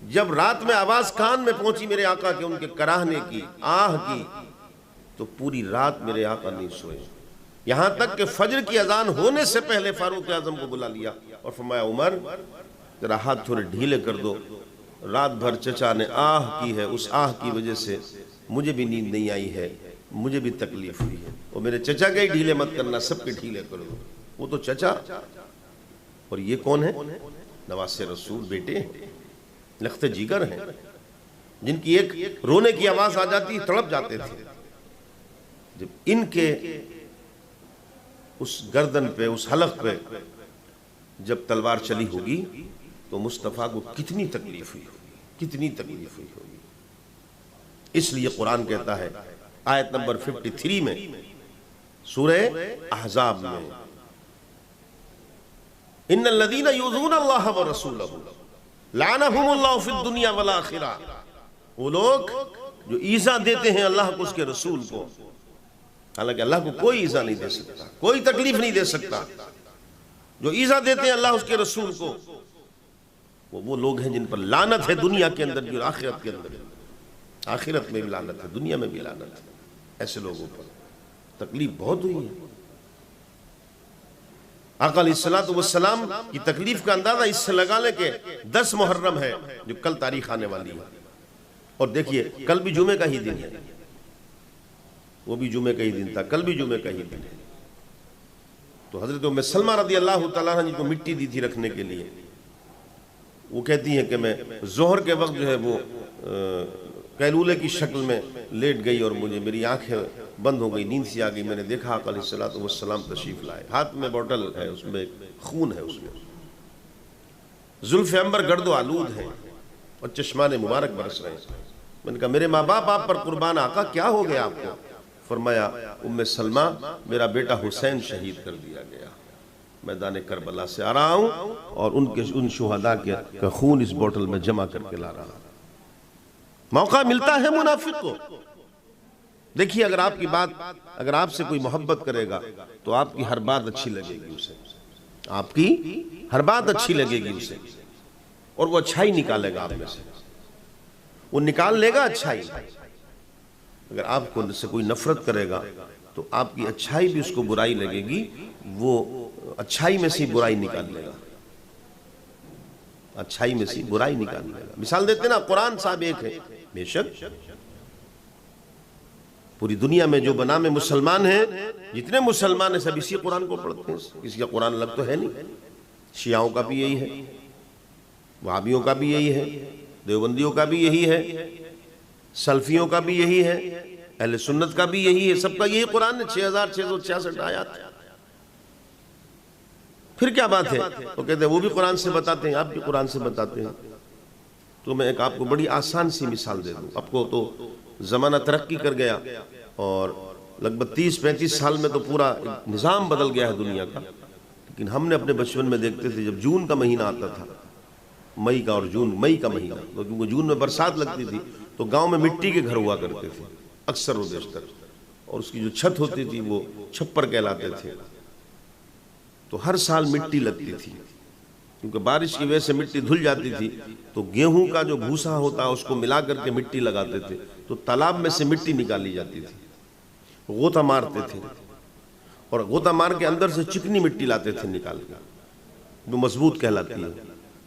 جب رات میں آواز کان میں پہنچی میرے آقا کے ان کے کراہنے کی، آہ کی، تو پوری رات میرے آقا نہیں سوئے. یہاں تک کہ فجر کی اذان ہونے سے پہلے فاروق اعظم کو بلا لیا اور فرمایا عمر ذرا ہاتھ تھوڑے ڈھیلے کر دو. رات بھر چچا نے آہ کی ہے، اس آہ کی وجہ سے مجھے بھی نیند نہیں آئی ہے، مجھے بھی تکلیف ہوئی ہے. اور میرے چچا کے ہی ڈھیلے مت کرنا، سب کے ڈھیلے کر دو. وہ تو چچا، اور یہ کون ہے؟ نواسے رسول، بیٹے لخت جگر ہیں، جن کی ایک رونے کی آواز آ جاتی تڑپ جاتے تھے. جب ان کے اس گردن پہ، اس حلق پہ جب تلوار چلی ہوگی تو مصطفیٰ کو کتنی تکلیف ہوئی ہوگی، کتنی تکلیف ہوئی ہوگی. اس لیے قرآن کہتا ہے آیت نمبر 53 میں سورہ احزاب میں، ان الذین یؤذون اللہ ورسولہ لعنہم اللہ فی الدنیا والآخرہ. وہ لوگ جو ایذا دیتے ہیں اللہ کو، اس کے رسول کو، حالانکہ اللہ کو کوئی ایذا نہیں دے سکتا، کوئی تکلیف نہیں دے سکتا. جو ایذا دیتے ہیں اللہ اس کے رسول کو، وہ لوگ ہیں جن پر لعنت ہے دنیا کے اندر بھی اور آخرت کے اندر. آخرت میں بھی لعنت ہے، دنیا میں بھی لعنت ہے. ایسے لوگوں پر تکلیف بہت ہوئی ہے. آقا علیہ السلام کی تکلیف کا اندازہ اس سے لگا لیں کہ 10 محرم ہے جو کل تاریخ آنے والی ہے. اور دیکھیے کل بھی جمعے کا ہی دن ہے، وہ بھی جمعے کا ہی دن تھا، کل بھی جمعے کا ہی دن ہے. تو حضرت ام سلمہ رضی اللہ تعالیٰ عنہ جن کو مٹی دی تھی رکھنے کے لیے، وہ کہتی ہیں کہ میں ظہر کے وقت جو ہے وہ قیلولے کی شکل میں لیٹ گئی اور میری آنکھیں بند ہو گئی، نیند سی آ گئی. میں نے دیکھا آقا علیہ السلام تشریف لائے، ہاتھ میں بوٹل ہے، اس میں خون ہے، اس میں زلف عنبر گرد و آلود ہے اور چشمان مبارک برس رہے ہیں. میں نے کہا میرے ماں باپ آپ پر قربان، آقا کیا ہو گیا آپ کو؟ فرمایا ام سلمہ میرا بیٹا حسین شہید کر دیا گیا، میدان کربلا سے آ رہا ہوں اور ان شہداء کا خون اس بوٹل میں جمع کر کے لا رہا ہوں. موقع ملتا ہے منافق کو. دیکھیے اگر آپ سے کوئی محبت کرے گا تو آپ کی ہر بات اچھی لگے گی اسے، آپ کی ہر بات اچھی لگے گی اسے، اور وہ اچھائی نکالے گا آپ میں سے. وہ نکال لے گا اچھائی. اگر آپ کو سے کوئی نفرت کرے گا تو آپ کی اچھائی بھی اس کو برائی لگے گی، وہ اچھائی میں سے برائی نکال لے گا، اچھائی میں سے برائی نکال لے گا. مثال دیتے نا، قرآن صاحب ایک ہے، بے شک پوری دنیا میں جو بنا میں مسلمان ہیں، جتنے مسلمان ہیں سب اسی قرآن کو پڑھتے ہیں. کسی کا قرآن الگ تو ہے نہیں. شیعوں کا بھی یہی ہے، وہابیوں کا بھی یہی ہے، دیوبندیوں کا بھی یہی ہے، سلفیوں کا بھی یہی ہے، اہل سنت کا بھی یہی ہے. سب کا یہی قرآن ہے، 6666 آیات. پھر کیا بات ہے؟ وہ کہتے ہیں وہ بھی قرآن سے بتاتے ہیں، آپ بھی قرآن سے بتاتے ہیں. تو میں ایک آپ کو بڑی آسان سی مثال دے دوں. آپ کو تو زمانہ ترقی کر گیا اور لگ بھگ 30-35 سال میں تو پورا نظام بدل گیا ہے دنیا کا. لیکن ہم نے اپنے بچپن میں دیکھتے تھے، جب جون کا مہینہ آتا تھا، مئی کا، اور مئی کا مہینہ، کیونکہ جون میں برسات لگتی تھی، تو گاؤں میں مٹی کے گھر ہوا کرتے تھے اکثر و بیشتر، اور اس کی جو چھت ہوتی تھی وہ چھپر کہلاتے تھے. تو ہر سال مٹی لگتی تھی، کیونکہ بارش کی وجہ سے مٹی دھل جاتی تھی. تو گیہوں کا جو بھوسا ہوتا ہے اس کو ملا کر کے مٹی لگاتے تھے، تو تالاب میں سے مٹی نکالی جاتی تھی. غوطہ مارتے تھے، اور غوطہ مار کے اندر سے چکنی مٹی لاتے تھے نکال کے، جو مضبوط کہلاتی ہے.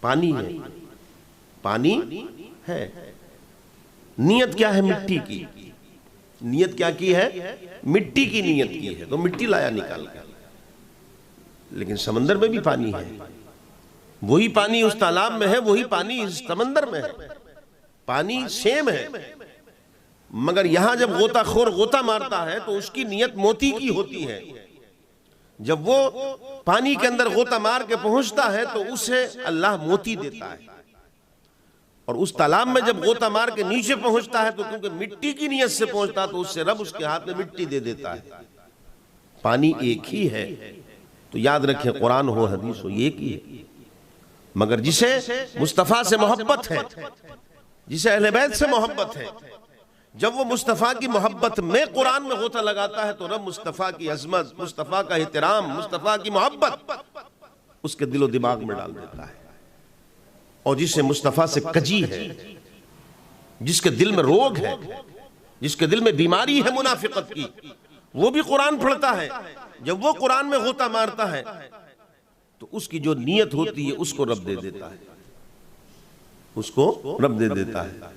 پانی ہے، پانی ہے. نیت کیا ہے؟ مٹی کی نیت کیا کی ہے؟ مٹی کی نیت کی ہے، تو مٹی لایا نکال کے. لیکن سمندر میں بھی پانی ہے، وہی پانی اس تالاب میں ہے، وہی پانی اس سمندر میں ہے، پانی سیم ہے. مگر یہاں جب غوطہ خور غوطہ مارتا ہے تو اس کی نیت موتی کی ہوتی ہے. جب وہ پانی کے اندر غوطہ مار کے پہنچتا ہے تو اسے اللہ موتی دیتا ہے، اور اس تالاب میں جب غوطہ مار کے نیچے پہنچتا ہے تو کیونکہ مٹی کی نیت سے پہنچتا تو اس سے رب اس کے ہاتھ میں مٹی دے دیتا ہے. پانی ایک ہی ہے. تو یاد رکھیں، قرآن ہو حدیث ہو، یہ ایک ہی ہے. مگر جسے مصطفیٰ سے محبت ہے، جسے اہل بیت سے محبت ہے، جب وہ مصطفیٰ کی محبت میں قرآن میں غوطہ لگاتا ہے تو رب مصطفیٰ کی عظمت، مصطفیٰ کا احترام، مصطفیٰ کی محبت اس کے دل و دماغ میں ڈال دیتا ہے. اور جسے مصطفیٰ سے کجی ہے، جس کے دل میں روگ ہے، جس کے دل میں بیماری ہے منافقت کی، وہ بھی قرآن پڑھتا ہے. جب وہ قرآن میں غوطہ مارتا ہے تو اس کی جو نیت ہوتی ہے اس کو رب دے دیتا ہے، اس کو رب دے دیتا ہے.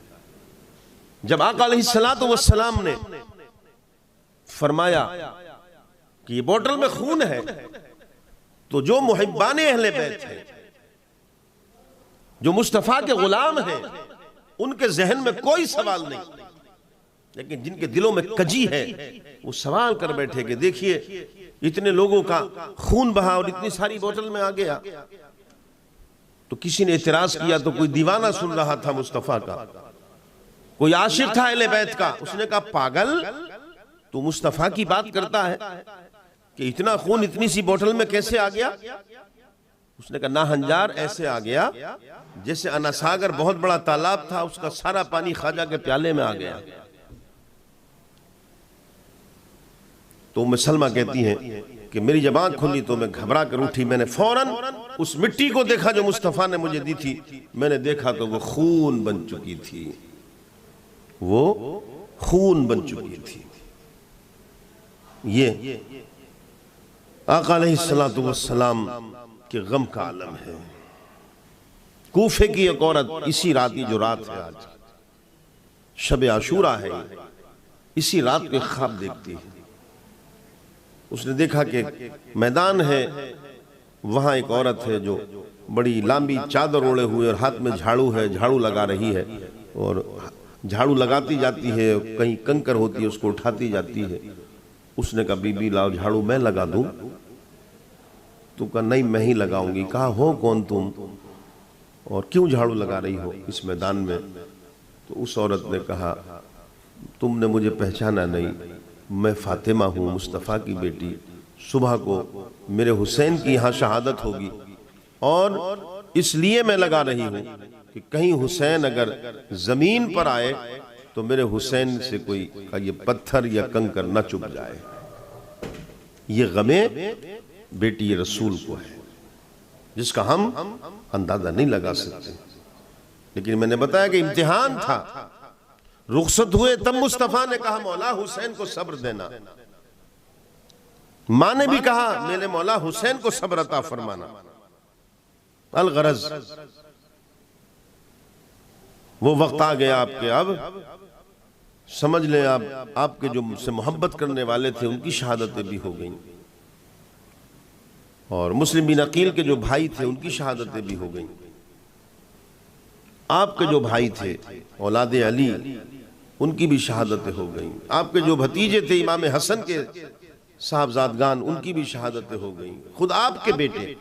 جب آقا علیہ السلام نے فرمایا کہ یہ بوٹل میں خون ہے، تو جو محبان اہل بیت ہیں، جو مصطفیٰ کے غلام ہیں، ان کے ذہن میں کوئی سوال نہیں. لیکن جن کے دلوں میں کجی ہے وہ سوال کر بیٹھے کہ دیکھیے اتنے لوگوں کا خون بہا اور اتنی ساری بوتل میں آ گیا. تو کسی نے اعتراض کیا، تو کوئی دیوانہ سن رہا تھا مصطفیٰ کا، کوئی عاشق تھا اہل بیت کا. اس نے کہا پاگل، تو مصطفیٰ کی بات کرتا ہے کہ اتنا خون اتنی سی بوتل میں کیسے آ گیا؟ اس نے کہا نا ہنجار، ایسے آ گیا جیسے اناساگر بہت بڑا تالاب تھا، اس کا سارا پانی خواجہ کے پیالے میں آ گیا. تو ام سلمہ کہتی ہیں کہ میری جب آنکھ کھلی تو میں گھبرا کر اٹھی. میں نے فوراً اس مٹی کو دیکھا جو مصطفیٰ نے مجھے دی تھی. میں نے دیکھا تو وہ خون بن چکی تھی، وہ خون بن چکی تھی. یہ آقا علیہ السلام کے غم کا عالم ہے. کوفے کی ایک عورت اسی رات، یہ جو رات ہے آج شب عاشورہ ہے، اسی رات کو خواب دیکھتی ہے. اس نے دیکھا کہ میدان ہے، وہاں ایک عورت ہے جو بڑی لمبی چادر اوڑے ہوئے اور ہاتھ میں جھاڑو ہے، جھاڑو لگا رہی ہے، اور جھاڑو لگاتی جاتی ہے، کہیں کنکر ہوتی ہے اس کو اٹھاتی جاتی ہے. اس نے کہا بی بی لاؤ جھاڑو میں لگا دوں. تو کہا نہیں میں ہی لگاؤں گی. کہا ہو کون تم اور کیوں جھاڑو لگا رہی ہو اس میدان میں؟ تو اس عورت نے کہا تم نے مجھے پہچانا نہیں، میں فاطمہ ہوں، مصطفیٰ کی بیٹی. صبح کو میرے حسین کی یہاں شہادت ہوگی اور اس لیے میں لگا رہی ہوں کہ کہیں حسین اگر زمین پر آئے تو میرے حسین سے کوئی یہ پتھر یا کنکر نہ چپ جائے. یہ غمیں بیٹی رسول کو ہے جس کا ہم اندازہ نہیں لگا سکتے. لیکن میں نے بتایا کہ امتحان تھا. رخصت ہوئے تب مصطفیٰ نے کہا مولا حسین کو صبر دینا. ماں نے بھی کہا میرے مولا حسین کو صبر عطا فرمانا. الغرض وہ وقت آ گیا آپ کے، اب سمجھ لیں آپ کے جو مجھ سے محبت کرنے والے تھے ان کی شہادتیں بھی ہو گئیں، اور مسلم بن عقیل کے جو بھائی تھے ان کی شہادتیں بھی ہو گئیں. آپ کے جو بھائی تھے اولاد علی ان کی بھی شہادتیں ہو گئیں. آپ کے جو بھتیجے تھے امام حسن کے صاحبزادگان ان کی بھی شہادتیں ہو گئیں. خود آپ کے بیٹے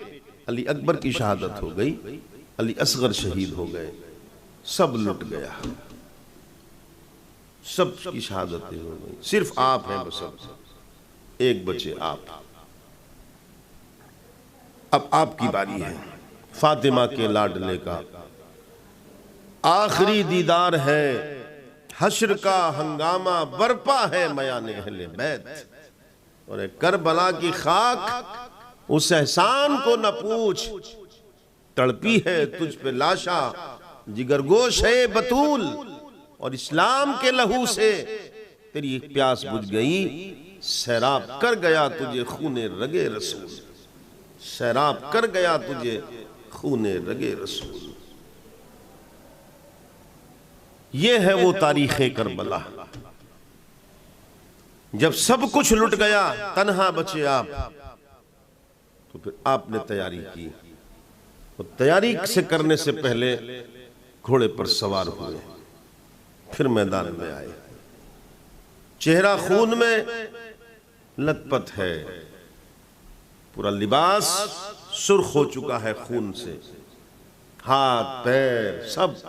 علی اکبر کی شہادت ہو گئی، علی اصغر شہید ہو گئے. سب لٹ گیا، سب کی شہادتیں ہو گئیں. صرف آپ ہیں بس، ایک بچے آپ. اب آپ کی باری ہے. فاطمہ کے لاڈلے کا آخری دیدار ہے، حشر کا ہنگامہ برپا ہے میان اہل بیت. اور اے کربلا کی خاک اس احسان کو نہ پوچھ، تڑپی ہے تجھ پہ لاشا جگر گوش ہے بطول. اور اسلام کے لہو سے تیری پیاس بجھ گئی، سیراب کر گیا تجھے خون رگے رسول. سیراب کر گیا تجھے خون رگے رسول. یہ ہے وہ تاریخ کربلا. جب سب کچھ لٹ گیا تنہا بچے آپ، تو پھر آپ نے تیاری کی. اور تیاری سے کرنے سے پہلے گھوڑے پر سوار ہوئے، پھر میدان میں آئے. چہرہ خون میں لت پت ہے، پورا لباس سرخ ہو چکا ہے خون سے، ہاتھ پیر سب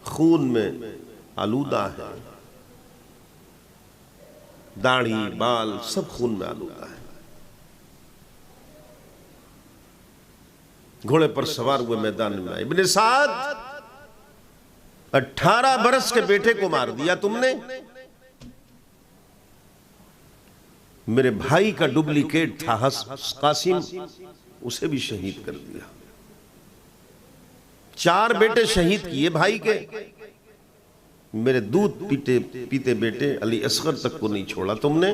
خون میں آلودہ ہے، داڑھی بال سب خون میں آلودہ ہے. گھوڑے پر سوار ہوئے میدان میں آئے. ابن سعد 18 برس کے بیٹے کو مار دیا تم نے، میرے بھائی کا ڈپلیکیٹ تھا قاسم، اسے بھی شہید کر دیا. 4 بیٹے شہید کیے بھائی کے، میرے دودھ پیتے بیٹے علی اصغر تک کو نہیں چھوڑا تم نے.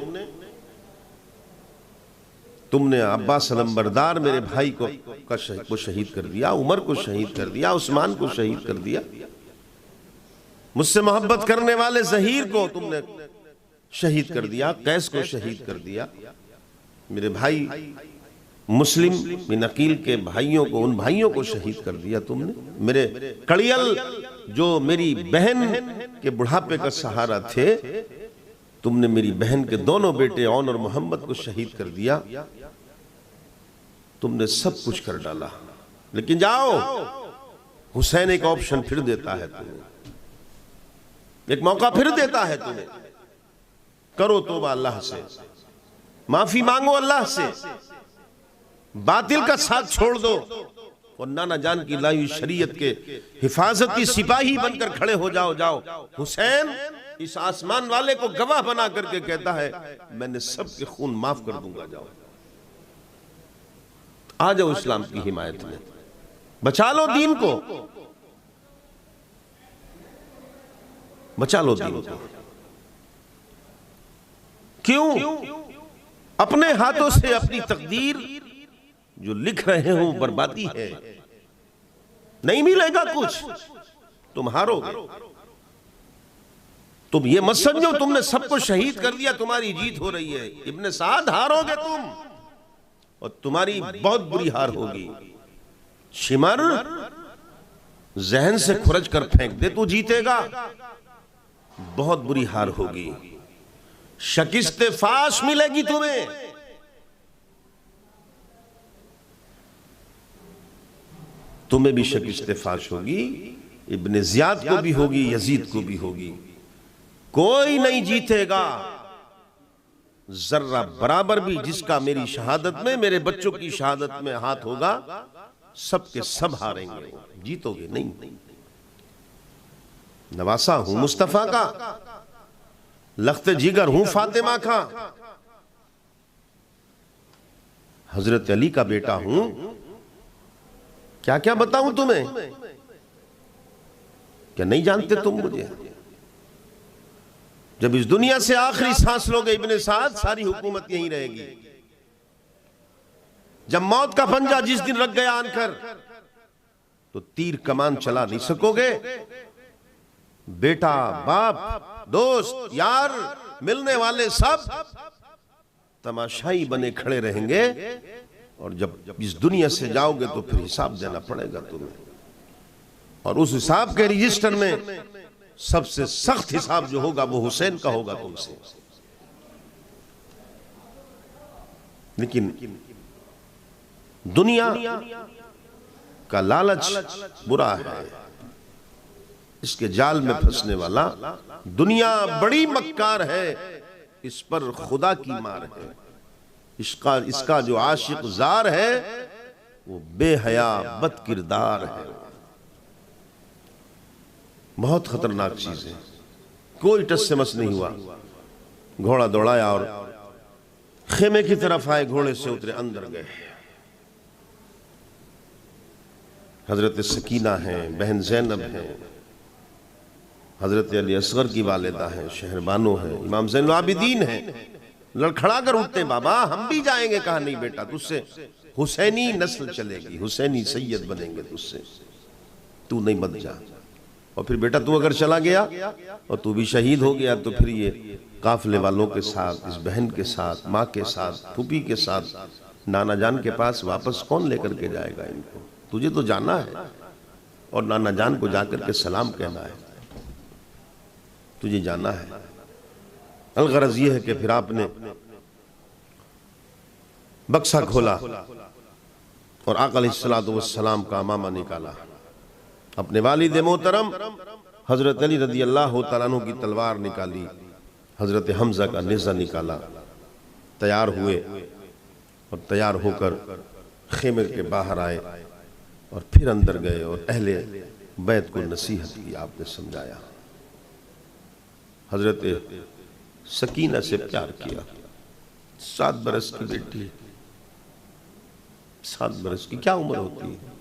تم نے عباس علمبردار میرے بھائی کو شہید کر دیا، عمر کو شہید کر دیا، عثمان کو شہید کر دیا. مجھ سے محبت کرنے والے ظہیر کو تم نے شہید کر دیا، قیس کو شہید کر دیا. میرے بھائی مسلم بن عقیل کے بھائیوں کو، ان بھائیوں کو شہید کر دیا تم نے. میرے کڑیل جو میری بہن کے بڑھاپے کا سہارا تھے، تم نے میری بہن کے دونوں بیٹے عون اور محمد کو شہید کر دیا. تم نے سب کچھ کر ڈالا. لیکن جاؤ، حسین ایک آپشن پھر دیتا ہے تمہیں، ایک موقع پھر دیتا ہے تمہیں. کرو توبہ اللہ سے، معافی مانگو اللہ سے، باطل کا ساتھ چھوڑ دو، اور نانا جان کی لائی شریعت کے حفاظتی سپاہی بن کر کھڑے ہو جاؤ. جاؤ حسین اس آسمان والے کو گواہ بنا کر کے کہتا ہے میں نے سب کے خون معاف کر دوں گا. جاؤ آ جاؤ اسلام کی حمایت میں، بچا لو دین کو، بچا لو دین کو. کیوں؟ اپنے ہاتھوں سے اپنی تقدیر جو لکھ رہے ہوں بربادی ہے. نہیں ملے گا کچھ، تم ہارو گے. تم یہ مت سمجھو تم نے سب کو شہید کر دیا تمہاری جیت ہو رہی ہے. ابن سعد ہارو گے تم، اور تمہاری بہت بری ہار ہوگی. شمر ذہن سے کھرچ کر پھینک دے تو جیتے گا، بہت بری ہار ہوگی. شکست فاش ملے گی تمہیں. تمہیں بھی شکست فاش ہوگی، ابن زیاد کو بھی ہوگی، یزید کو بھی ہوگی. کوئی نہیں جیتے گا ذرہ برابر بھی جس کا میری شہادت میں، میرے بچوں کی شہادت میں ہاتھ ہوگا. سب کے سب ہاریں گے، جیتو گے نہیں. نواسا ہوں مصطفیٰ کا، لخت جگر ہوں فاطمہ کا، حضرت علی کا بیٹا ہوں. کیا کیا بتاؤں تمہیں؟ کیا نہیں جانتے تم مجھے؟ جب اس دنیا سے آخری سانس لوگے ابن سعد، ساری حکومت یہیں رہے گی۔ جب موت کا پنجہ جس دن رکھ گیا آن کر، تو تیر کمان چلا نہیں سکو گے۔ بیٹا، باپ، دوست، یار، ملنے والے سب تماشائی بنے کھڑے رہیں گے، اور جب اس دنیا سے جاؤ گے تو پھر حساب دینا پڑے گا تمہیں۔ اور اس حساب کے رجسٹر میں سب سے سخت حساب جو ہوگا وہ حسین کا ہوگا تم سے۔ لیکن دنیا کا لالچ برا ہے، اس کے جال میں پھنسنے والا۔ دنیا بڑی مکار ہے، اس پر خدا کی مار ہے۔ اس کا جو عاشق زار ہے وہ بے حیا بد کردار ہے۔ بہت خطرناک چیز ہے۔ کوئی ٹس سے مس نہیں ہوا، گھوڑا دوڑایا اور خیمے کی طرف آئے، گھوڑے سے اترے، اندر گئے۔ حضرت سکینہ ہیں، بہن زینب ہیں، حضرت علی اصغر کی والدہ ہیں، شہر بانو ہیں، امام زین العابدین ہیں۔ لڑکھڑا کر اٹھتے، بابا ہم بھی جائیں گے۔ کہا نہیں بیٹا، تجھ سے حسینی نسل چلے گی، حسینی سید بنیں گے تجھ سے، تو نہیں مت جا۔ اور پھر بیٹا تو اگر چلا گیا اور تو بھی شہید ہو گیا تو پھر یہ قافلے والوں کے ساتھ، اس بہن کے ساتھ، ماں کے ساتھ، پھوپھی کے ساتھ، نانا جان کے پاس واپس کون لے کر کے جائے گا ان کو؟ تجھے تو جانا ہے اور نانا جان کو جا کر کے سلام کہنا ہے، تجھے جانا ہے۔ الغرض یہ ہے کہ پھر آپ نے بکسا کھولا اور آقا علیہ السلام کا امامہ نکالا، اپنے والد محترم حضرت علی رضی اللہ تعالیٰ عنہ کی تلوار نکالی، حضرت حمزہ کا نیزہ نکالا، تیار ہوئے اور تیار ہو کر خیمے کے باہر آئے اور پھر اندر گئے اور اہل بیت کو نصیحت کی، آپ نے سمجھایا۔ حضرت سکینہ سے پیار کیا، 7 برس کی بیٹی، 7 برس کی کیا عمر ہوتی ہے،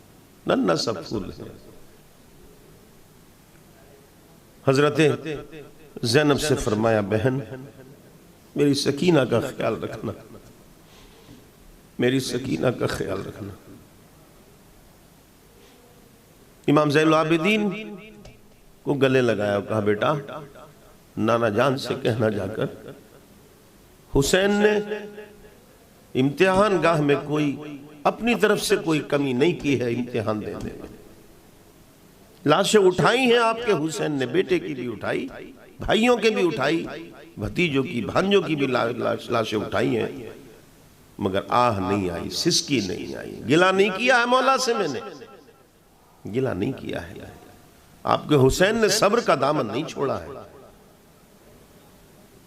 ننھا سا پھول ہے۔ حضرت زینب سے فرمایا، بہن میری سکینہ کا خیال رکھنا، میری سکینہ کا خیال رکھنا۔ امام زین العابدین کو گلے لگایا اور کہا، بیٹا نانا جان سے کہنا جا کر حسین نے امتحان گاہ میں کوئی اپنی طرف سے کوئی کمی نہیں کی ہے امتحان دینے میں۔ لاشیں اٹھائی ہیں آپ کے حسین نے، بیٹے کی بھی اٹھائی، بھائیوں کے بھی اٹھائی، بھتیجوں کی، بھانجوں کی بھی لاشیں اٹھائی ہیں، مگر آہ نہیں آئی، سسکی نہیں آئی۔ گلہ نہیں کیا ہے مولا سے، میں نے گلہ نہیں کیا ہے۔ آپ کے حسین نے صبر کا دامن نہیں چھوڑا ہے،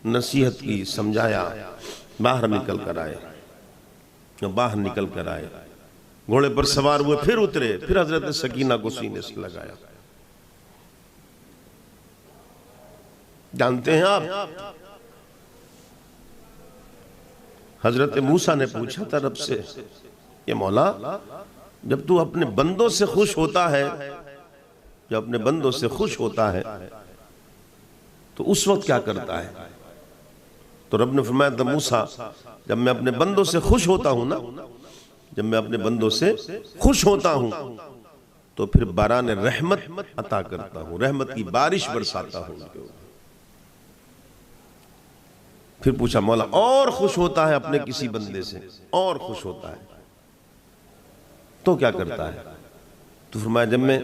نصیحت کی، سمجھایا، باہر نکل کر آئے، باہر نکل کر آئے، گھوڑے پر سوار ہوئے، پھر اترے، پھر حضرت سکینہ کو سینے سے لگایا۔ جانتے ہیں آپ، حضرت موسیٰ نے پوچھا تھا رب سے، یہ مولا جب تو اپنے بندوں سے خوش ہوتا ہے، جب اپنے بندوں سے خوش ہوتا ہے تو اس وقت کیا کرتا ہے؟ تو رب نے فرمایا تھا، موسیٰ جب میں اپنے بندوں سے خوش ہوتا ہوں نا، جب میں اپنے بندوں سے خوش ہوتا ہوں تو پھر باران رحمت عطا کرتا ہوں، رحمت کی بارش برساتا ہوں۔ پھر پوچھا، مولا اور خوش ہوتا ہے اپنے کسی بندے سے، اور خوش ہوتا ہے تو کیا کرتا ہے؟ تو فرمایا جب میں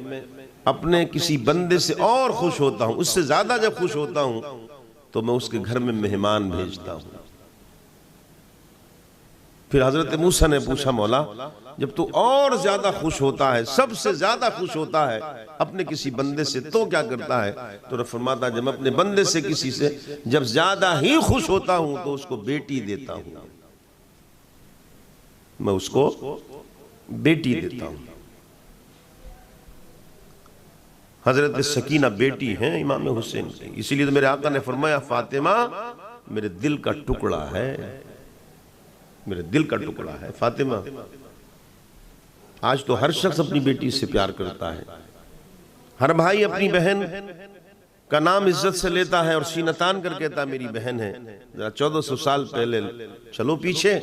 اپنے کسی بندے سے اور خوش ہوتا ہوں، اس سے زیادہ جب خوش ہوتا ہوں تو میں اس کے گھر میں مہمان بھیجتا ہوں۔ پھر حضرت موسیٰ نے پوچھا، مولا جب تو اور زیادہ خوش ہوتا ہے، سب سے زیادہ خوش ہوتا ہے اپنے کسی بندے سے تو کیا کرتا ہے؟ تو رب فرماتا ہے جب میں اپنے بندے سے کسی سے جب زیادہ ہی خوش ہوتا ہوں تو اس کو بیٹی دیتا ہوں، میں اس کو بیٹی دیتا ہوں۔ حضرت سکینہ بیٹی ہیں امام حسین کی، اسی لیے تو میرے آقا نے فرمایا، فاطمہ میرے دل کا ٹکڑا ہے، میرے دل کا ٹکڑا ہے فاطمہ۔ آج تو ہر شخص اپنی بیٹی سے پیار کرتا ہے، ہر بھائی اپنی بہن کا نام عزت سے لیتا ہے اور سینہ تان کر کہتا میری بہن ہے. 1400 سال پہلے چلو پیچھے،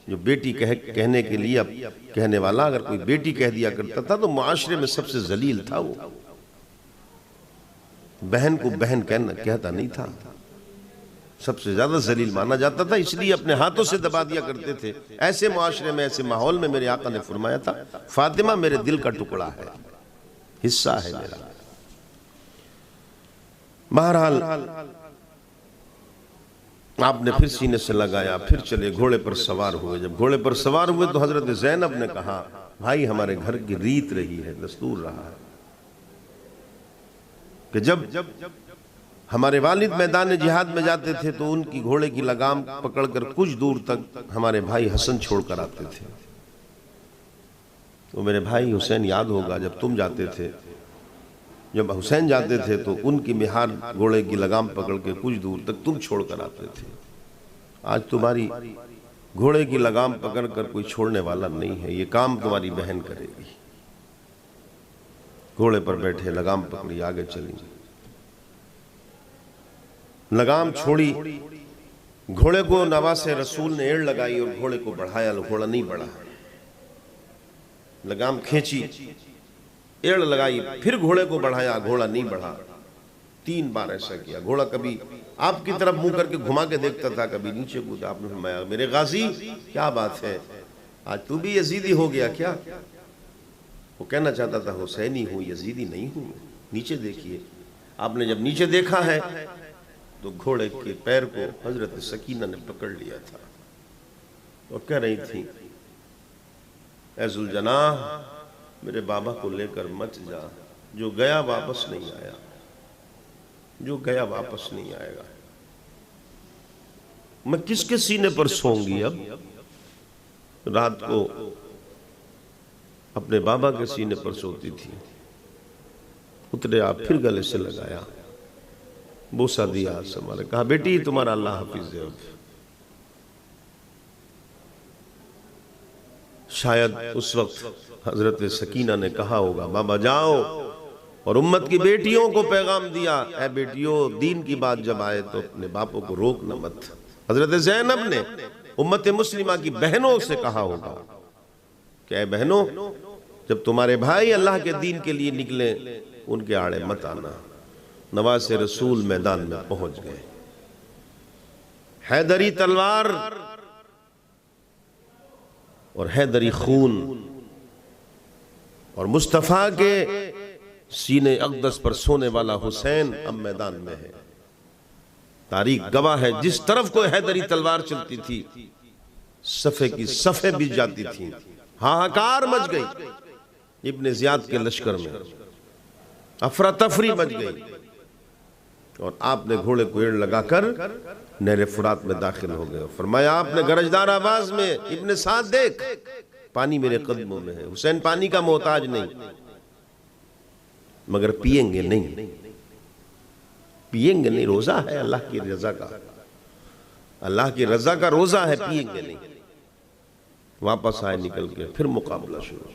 جو بیٹی کہنے کے لیے اب کہنے والا اگر کوئی بیٹی کہہ دیا کرتا تھا تو معاشرے میں سب سے ذلیل تھا. وہ بہن کو بہن کہتا نہیں تھا، سب سے زیادہ ذلیل مانا جاتا تھا، اس لیے اپنے ہاتھوں سے دبا دیا کرتے تھے. ایسے معاشرے میں، ایسے ماحول میں میرے آقا نے فرمایا تھا فاطمہ میرے دل کا ٹکڑا ہے، حصہ ہے میرا. بہرحال آپ نے پھر سینے سے لگایا، پھر چلے گھوڑے پر سوار ہوئے. جب گھوڑے پر سوار ہوئے تو حضرت زینب نے کہا بھائی ہمارے گھر کی ریت رہی ہے، دستور رہا ہے کہ جب ہمارے والد میدان جہاد میں جاتے تھے تو ان کی گھوڑے کی لگام پکڑ کر کچھ دور تک ہمارے بھائی حسن چھوڑ کر آتے تھے. تو میرے بھائی حسین یاد ہوگا جب تم جاتے تھے، جب حسین جاتے تھے تو ان کی مہار گھوڑے کی لگام پکڑ کے کچھ دور تک تم چھوڑ کر آتے تھے. آج تمہاری گھوڑے کی لگام پکڑ کر کوئی چھوڑنے والا نہیں ہے، یہ کام تمہاری بہن کرے گی. گھوڑے پر بیٹھے، لگام پکڑی، آگے چلی. لگام چھوڑی، گھوڑے کو نواز رسول نے ایڑ لگائی اور گھوڑے کو بڑھایا. گھوڑا نہیں بڑھا. لگام کھینچی، ایڑ لگائی، پھر گھوڑے کو بڑھایا، گھوڑا نہیں بڑھا. 3 بار ایسا کیا. گھوڑا کبھی آپ کی طرف منہ کر کے گھما کے دیکھتا تھا، کبھی نیچے کودتا. آپ نے فرمایا میرے غازی کیا بات ہے، آج تو بھی یزیدی ہو گیا کیا؟ وہ کہنا چاہتا تھا حسینی ہوں، یزیدی نہیں ہوں. نیچے دیکھیے. آپ نے جب نیچے دیکھا ہے تو گھوڑے کے پیر کو حضرت سکینہ نے پکڑ لیا تھا اور کہہ رہی تھی اے ذوالجناح میرے بابا کو لے کر مت جا، جو گیا واپس نہیں آیا، جو گیا واپس نہیں آئے گا. میں کس کے سینے پر سوں گی اب؟ رات کو اپنے بابا کے سینے پر سوتی تھی. اترے آپ، پھر گلے سے لگایا، بوسہ دیا، سمارے، کہا بیٹی تمہارا اللہ حافظ ہے. شاید اس وقت حضرت سکینہ نے کہا ہوگا بابا جاؤ، اور امت کی بیٹیوں کو پیغام دیا اے بیٹیوں دین کی بات جب آئے تو اپنے باپوں کو روکنا مت. حضرت زینب نے امت مسلمہ کی بہنوں سے کہا ہوگا کہ اے بہنوں جب تمہارے بھائی اللہ کے دین کے لیے نکلے ان کے آڑے مت آنا. نواز رسول میدان میں پہنچ گئے. حیدری تلوار اور حیدری خون اور مصطفیٰ کے سینے اقدس پر سونے والا حسین اب میدان میں ہے. تاریخ گواہ ہے جس طرف کوئی حیدری تلوار چلتی تھی صفے کی صفے بھی جاتی تھی. ہاہکار مچ گئی ابن زیاد کے لشکر میں، افراتفری مچ گئی، اور آپ نے گھوڑے کو ایڑ لگا کر نہر فرات میں داخل ہو گئے. فرمایا آپ نے گرجدار آواز میں ابن سعد دیکھ پانی میرے قدموں میں ہے. حسین پانی کا محتاج نہیں، مگر پیئیں گے نہیں، پیئیں گے نہیں. روزہ ہے اللہ کی رضا کا، اللہ کی رضا کا روزہ ہے، پیئیں گے نہیں. واپس آئے نکل کے، پھر مقابلہ شروع.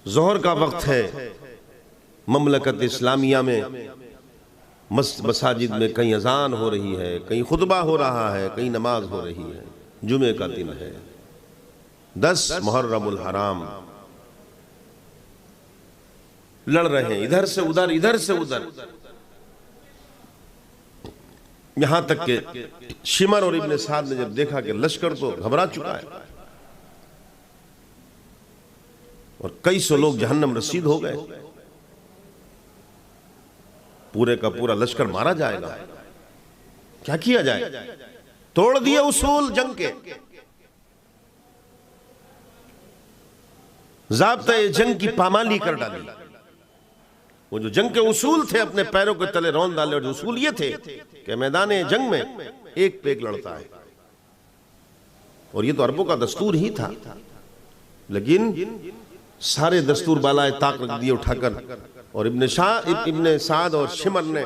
ظہر کا وقت ہے. مملکت اسلامیہ میں مساجد میں کہیں اذان ہو رہی ہے، کہیں خطبہ ہو رہا ہے، کہیں نماز ہو رہی ہے. جمعے کا دن ہے، 10 محرم الحرام. لڑ رہے ہیں ادھر سے ادھر، ادھر سے ادھر، یہاں تک کہ شمر اور ابن سعد نے جب دیکھا کہ لشکر تو گھبرا چکا ہے اور کئی سو لوگ جہنم رسید ہو گئے، پورے کا پورا لشکر مارا جائے گا، کیا کیا جائے؟ توڑ دیے اصول جنگ کے، ضابطۂ جنگ کی پامالی کر ڈالی. وہ جو جنگ کے اصول تھے اپنے پیروں کے تلے رون ڈالے، اور جو اصول یہ تھے کہ میدان جنگ میں ایک پہ ایک لڑتا ہے. اور یہ تو عربوں کا دستور ہی تھا، لیکن سارے دستور بالائے طاق رکھ دیے اٹھا کر. اور ابن سعد اور شمر نے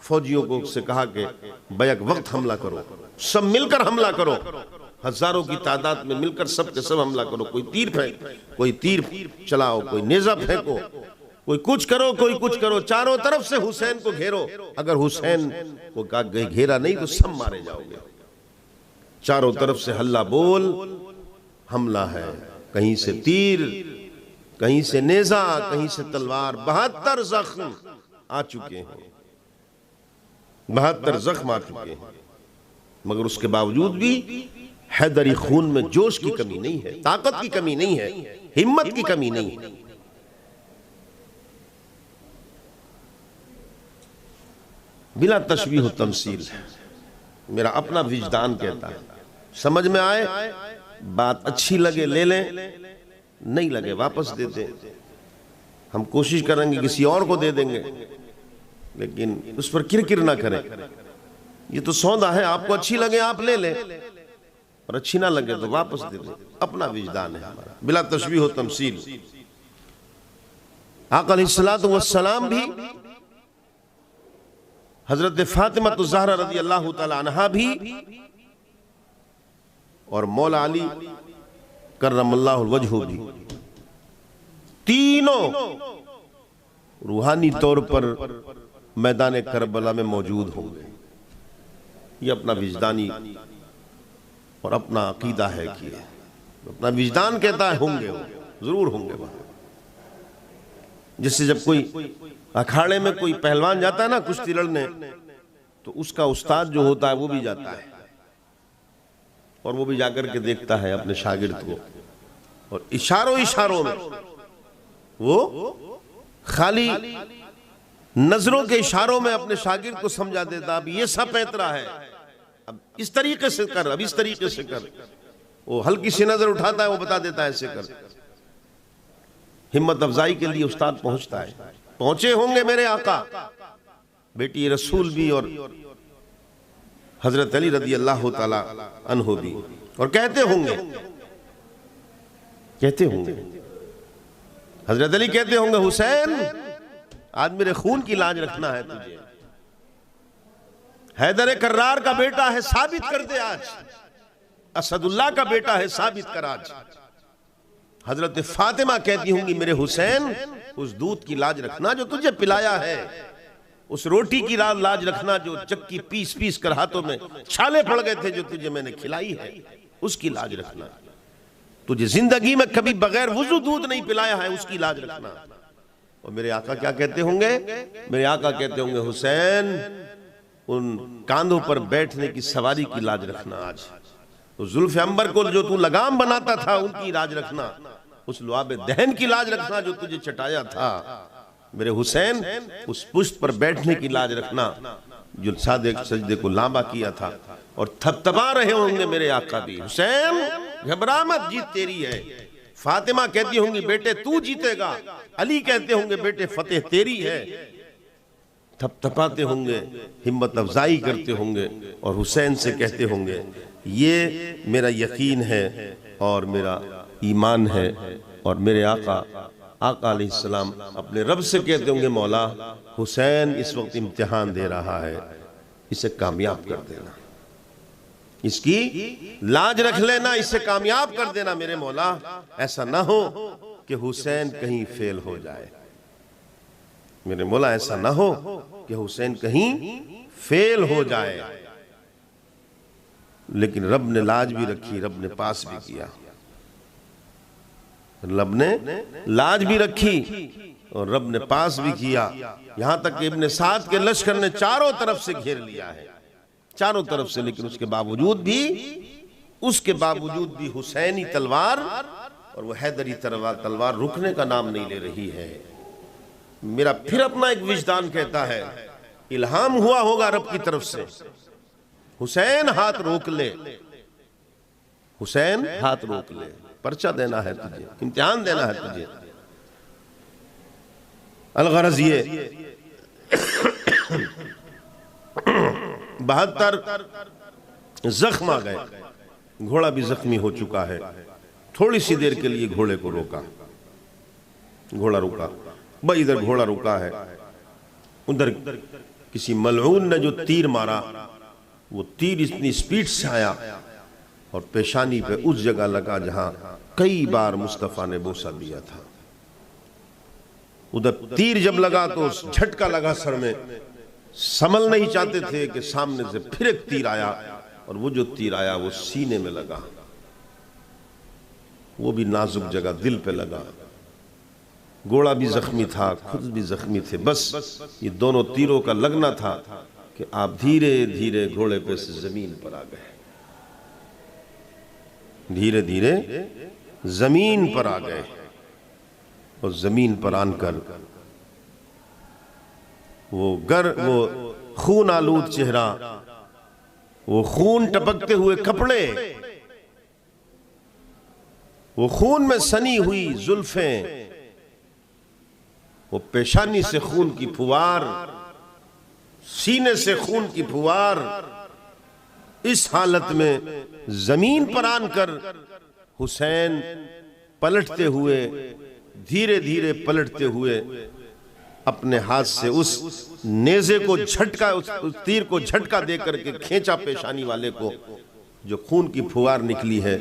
فوجیوں کو سے کہا کہ بیک وقت حملہ کرو، سب مل کر حملہ کرو، ہزاروں کی تعداد میں مل کر سب کے سب حملہ کرو. کوئی تیر پھینک، کوئی تیر چلاؤ، کوئی نیزہ پھینکو، کوئی کچھ کرو کوئی کچھ کرو، چاروں طرف سے حسین کو گھیرو، اگر حسین کو گھیرا نہیں تو سب مارے جاؤ گے۔ چاروں طرف سے ہلہ بول، حملہ ہے، کہیں سے تیر، کہیں سے نیزہ، کہیں سے تلوار، 72 زخم آ چکے ہیں، 72 زخم آ چکے ہیں، مگر اس کے باوجود بھی حیدری خون میں جوش کی کمی نہیں ہے، طاقت کی کمی نہیں ہے، ہمت کی کمی نہیں ہے۔ بلا تشبیہ و تمثیل، میرا اپنا وجدان کہتا ہے، سمجھ میں آئے بات اچھی لگے لے لیں، نہیں لگے واپس دے دیں، ہم کوشش کریں گے کسی اور کو دے دیں گے، لیکن اس پر کرکر نہ کریں، یہ تو سودا ہے، آپ کو اچھی لگے آپ لے لیں، اور اچھی نہ لگے تو واپس دے دیں، اپنا وجدان ہے ہمارا، بلا تشبیہ و تمثیل۔ آقا علیہ السلام بھی، حضرت فاطمہ الزہرا رضی اللہ تعالی عنہا بھی، اور مولا علی کرم اللہ وجہہ بھی، تینوں روحانی طور پر میدان کربلا میں موجود ہوں گے۔ یہ اپنا وجدانی اور اپنا عقیدہ ہے کہ اپنا وجدان کہتا ہے ہوں گے، ضرور ہوں گے وہاں۔ جس سے جب کوئی اکھاڑے میں کوئی پہلوان جاتا ہے نا کشتی لڑنے، تو اس کا استاد جو ہوتا ہے وہ بھی جاتا ہے، اور وہ بھی جا کر کے دیکھتا ہے اپنے شاگرد کو، اور اشاروں میں وہ خالی نظروں کے اشاروں میں اپنے شاگرد کو سمجھا دیتا، اب یہ سب پیترا ہے، اب اس طریقے سے کر، اب اس طریقے سے کر، وہ ہلکی سی نظر اٹھاتا ہے، وہ بتا دیتا ہے ایسے کر۔ ہمت افزائی کے لیے استاد پہنچتا ہے، پہنچے ہوں گے میرے آقا بیٹی رسول بھی اور حضرت علی رضی اللہ تعالی عنہ بھی، اور کہتے ہوں گے حضرت علی کہتے ہوں گے، حسین آج میرے خون کی لاج رکھنا ہے تجھے، حیدر کرار کا بیٹا ہے، ثابت کر دے آج، اسد اللہ کا بیٹا ہے، ثابت کر آج۔ حضرت فاطمہ کہتی ہوں گی، میرے حسین اس دودھ کی لاج رکھنا جو تجھے پلایا ہے، اس روٹی کی لاج رکھنا جو چکی پیس پیس کر ہاتھوں میں چھالے پڑ گئے تھے جو تجھے میں نے کھلائی ہے، اس کی لاج رکھنا، تجھے زندگی میں کبھی بغیر وضو دودھ نہیں پلایا ہے، اس کی لاج رکھنا۔ اور میرے آقا کیا کہتے ہوں گے؟ میرے آقا کہتے ہوں گے، حسین ان کاندھوں پر بیٹھنے کی سواری کی لاج رکھنا آج، تو زلف عنبر کو جو تو لگام بناتا تھا ان کی لاج رکھنا، اس لعاب دہن کی لاج رکھنا جو تجھے چٹایا تھا، میرے حسین اس پشت پر بیٹھنے کی لاج رکھنا جو صادق سجدے کو لامبا کیا تھا، اور تھپتھپا رہے ہوں گے میرے آقا بھی، حسین گھبرا مت، جیت تیری ہے۔ فاطمہ کہتی ہوں گی، بیٹے تو جیتے گا، علی کہتے ہوں گے، بیٹے فتح تیری ہے، تھپتھپاتے ہوں گے، ہمت افزائی کرتے ہوں گے، اور حسین سے کہتے ہوں گے، یہ میرا یقین ہے اور میرا ایمان ہے، اور میرے آقا علیہ السلام اپنے رب سے کہتے ہوں گے، مولا حسین اس وقت امتحان دے رہا ہے، اسے کامیاب کر دینا، اس کی لاج رکھ لینا، اسے کامیاب کر دینا میرے مولا، ایسا نہ ہو کہ حسین کہیں فیل ہو جائے، میرے مولا ایسا نہ ہو کہ حسین کہیں فیل ہو جائے۔ لیکن رب نے لاج بھی رکھی، رب نے پاس بھی کیا، رب نے لاج بھی رکھی اور رب نے پاس بھی کیا، یہاں تک کہ ابن سعد کے لشکر نے چاروں طرف سے گھیر لیا ہے، چاروں طرف سے، لیکن اس کے باوجود بھی حسینی تلوار اور وہ حیدری تلوار رکنے کا نام نہیں لے رہی ہے۔ میرا پھر اپنا ایک وجدان کہتا ہے، الہام ہوا ہوگا رب کی طرف سے، حسین ہاتھ روک لے، حسین ہاتھ روک لے، پرچہ دینا ہے تجھے، امتحان دینا ہے تجھے۔ الغرض یہ 72 زخم آ گئے، گھوڑا بھی زخمی ہو چکا ہے، تھوڑی سی دیر کے لیے گھوڑے کو روکا، گھوڑا رکا، بھائی ادھر گھوڑا رکا ہے، ادھر کسی ملعون نے جو تیر مارا، وہ تیر اتنی سپیڈ سے آیا اور پیشانی پہ اس جگہ لگا جہاں کئی بار مصطفیٰ نے بوسہ دیا تھا، ادھر تیر جب لگا تو جھٹکا لگا سر میں، سنبھل نہیں چاہتے تھے کہ سامنے سے پھر ایک تیر آیا، اور وہ جو تیر آیا وہ سینے میں لگا، وہ بھی نازک جگہ دل پہ لگا، گھوڑا بھی زخمی تھا، خود بھی زخمی تھے، بس یہ دونوں تیروں کا لگنا تھا کہ آپ دھیرے دھیرے گھوڑے پہ سے زمین پر آ گئے، دھیرے دھیرے زمین پر آ گئے، اور زمین پر آن کر وہ خون آلود چہرہ، وہ خون ٹپکتے ہوئے کپڑے، وہ خون میں سنی ہوئی زلفیں، وہ پیشانی سے خون کی پھوار، سینے سے خون کی پھوار، اس حالت میں زمین پر آن کر حسین پلٹتے ہوئے، دھیرے دھیرے پلٹتے ہوئے اپنے ہاتھ سے اس نیزے کو جھٹکا، اس تیر کو جھٹکا دے کر کے کھینچا پیشانی والے کو، جو خون کی پھوار نکلی ہے،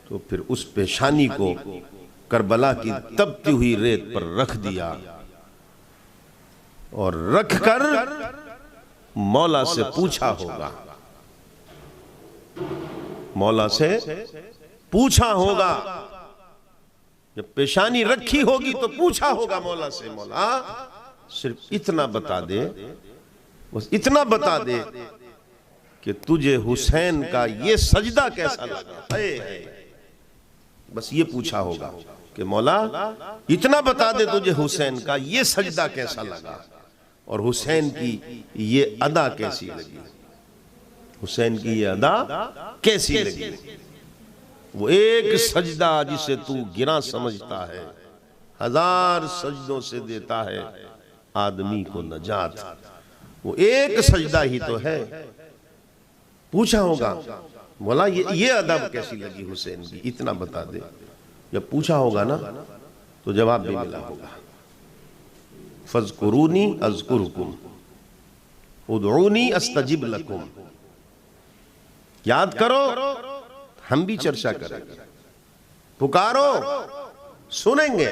تو پھر اس پیشانی کو کربلا کی تپتی ہوئی ریت پر رکھ دیا، اور رکھ کر مولا سے پوچھا ہوگا، مولا سے پوچھا ہوگا، جب پیشانی رکھی ہوگی تو پوچھا ہوگا مولا سے، مولا صرف اتنا بتا دے، بس اتنا بتا دے کہ تجھے حسین کا یہ سجدہ کیسا لگا، بس یہ پوچھا ہوگا کہ مولا اتنا بتا دے تجھے حسین کا یہ سجدہ کیسا لگا، اور حسین کی یہ ادا کیسی لگی، حسین کی یہ ادا کیسی لگی، وہ ایک سجدہ جسے تو گراں سمجھتا ہے، 1000 سجدوں سے دیتا ہے آدمی کو نجات، وہ ایک سجدہ ہی تو ہے، پوچھا ہوگا مولا یہ ادب کیسی لگی حسین کی، اتنا بتا دے، جب پوچھا ہوگا نا تو جواب بھی ملا ہوگا، فَاذْكُرُونِي أَذْكُرْكُمْ اُدْعُونِي أَسْتَجِبْ لَكُمْ، یاد کرو ہم بھی چرچا کریں گے، پکارو سنیں گے،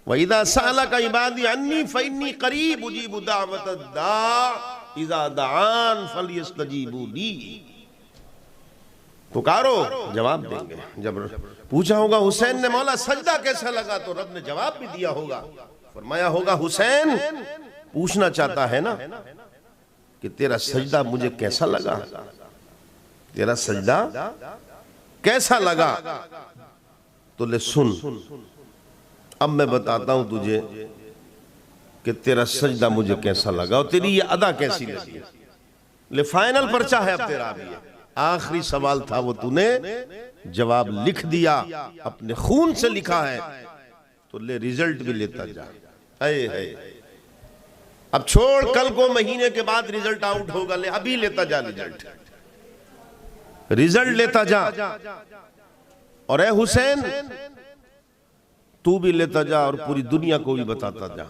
وَإِذَا سَأَلَكَ عِبَادِي عَنِّي فَإِنِّي قَرِيبٌ أُجِيبُ دَعْوَةَ الدَّاعِ إِذَا دَعَانِ فَلْيَسْتَجِيبُوا لِي، پکارو جواب دیں گے۔ جب پوچھا ہوگا حسین نے مولا سجدہ کیسا لگا، تو رب نے جواب بھی دیا ہوگا، فرمایا ہوگا حسین پوچھنا چاہتا ہے نا کہ تیرا سجدہ مجھے کیسا لگا، تیرا سجدہ کیسا لگا، تو لے سن، اب میں بتاتا ہوں تجھے کہ تیرا سجدہ مجھے کیسا لگا اور تیری یہ ادا کیسی لگی، لے فائنل پرچہ ہے اب تیرا بھی، آخری سوال تھا وہ تو نے جواب لکھ دیا، اپنے خون سے لکھا ہے، تو لے ریزلٹ بھی لیتا جا، اب چھوڑ کل کو مہینے کے بعد ریزلٹ آؤٹ ہوگا، لے ابھی لیتا جا ریزلٹ لیتا جا، اور اے حسین تو بھی لیتا جا اور پوری دنیا کو بھی بتاتا جا،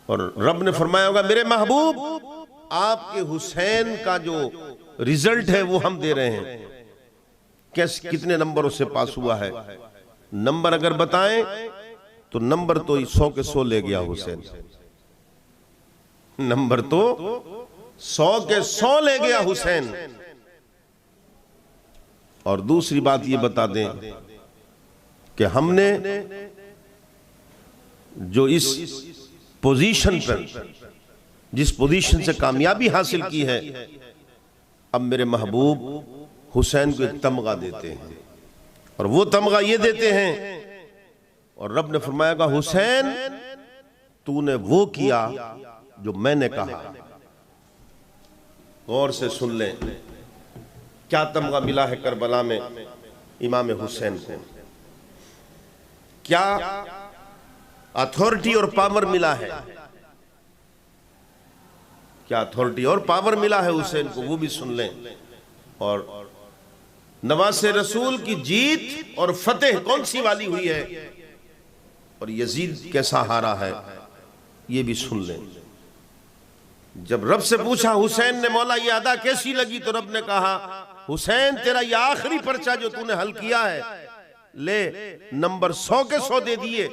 اور رب نے فرمایا ہوگا میرے محبوب آپ کے حسین کا جو ریزلٹ ہے وہ ہم دے رہے ہیں، کتنے نمبروں سے پاس ہوا ہے، نمبر اگر بتائیں تو نمبر تو 100 کے 100 لے گیا حسین، نمبر تو 100 کے 100 لے گیا حسین، اور دوسری بات یہ بتا دیں کہ ہم نے جو اس پوزیشن پر، جس پوزیشن سے کامیابی حاصل کی ہے، اب میرے محبوب حسین کو ایک تمغہ دیتے ہیں، اور وہ تمغہ یہ دیتے ہیں، اور رب نے فرمایا گا حسین تو نے وہ کیا جو میں نے کہا، غور سے سن لیں کیا تمغہ ملا ہے کربلا میں امام حسین کو، کیا اتھارٹی اور پاور ملا ہے، کیا اتھارٹی اور پاور ملا ہے حسین کو، وہ بھی سن لیں، اور نواز رسول کی جیت اور فتح کون سی والی ہوئی ہے، اور یزید کیسا ہارا ہے، یہ بھی سن لیں۔ جب رب سے پوچھا حسین نے مولا یہ ادا کیسی لگی، تو رب نے کہا حسین تیرا یہ آخری پرچہ جو تو نے حل کیا ہے، لے نمبر 100 کے 100 دے دیے،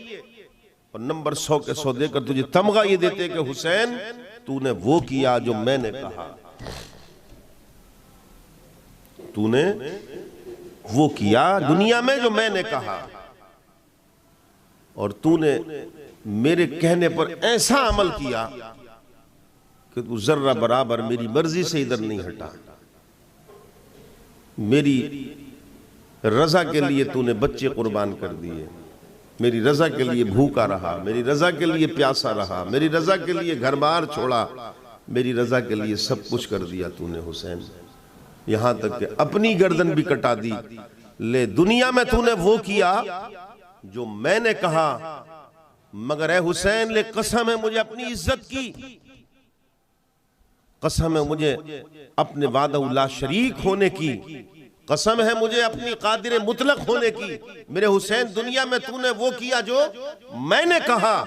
اور نمبر 100 کے 100 دے کر تجھے تمغہ یہ دیتے کہ حسین تو نے وہ کیا جو میں نے کہا، تو نے وہ کیا دنیا میں جو میں نے کہا، اور تو نے میرے کہنے پر ایسا عمل کیا کہ تو ذرہ برابر میری مرضی سے ادھر نہیں ہٹا، میری رضا کے لیے تو نے بچے قربان کر دیے، میری رضا کے لیے بھوکا رہا، میری رضا کے لیے پیاسا رہا، میری رضا کے لیے گھر بار چھوڑا، میری رضا کے لیے سب کچھ کر دیا تو نے حسین، یہاں تک کہ اپنی گردن بھی کٹا دی، لے دنیا میں تو نے وہ کیا جو میں نے کہا، مگر اے حسین لے قسم ہے مجھے اپنی عزت کی، قسم ہے مجھے اپنے وعدہ لا شریک ہونے کی، قسم ہے مجھے اپنی قادر مطلق ہونے کی، میرے حسین دنیا میں تو نے وہ کیا جو میں نے کہا،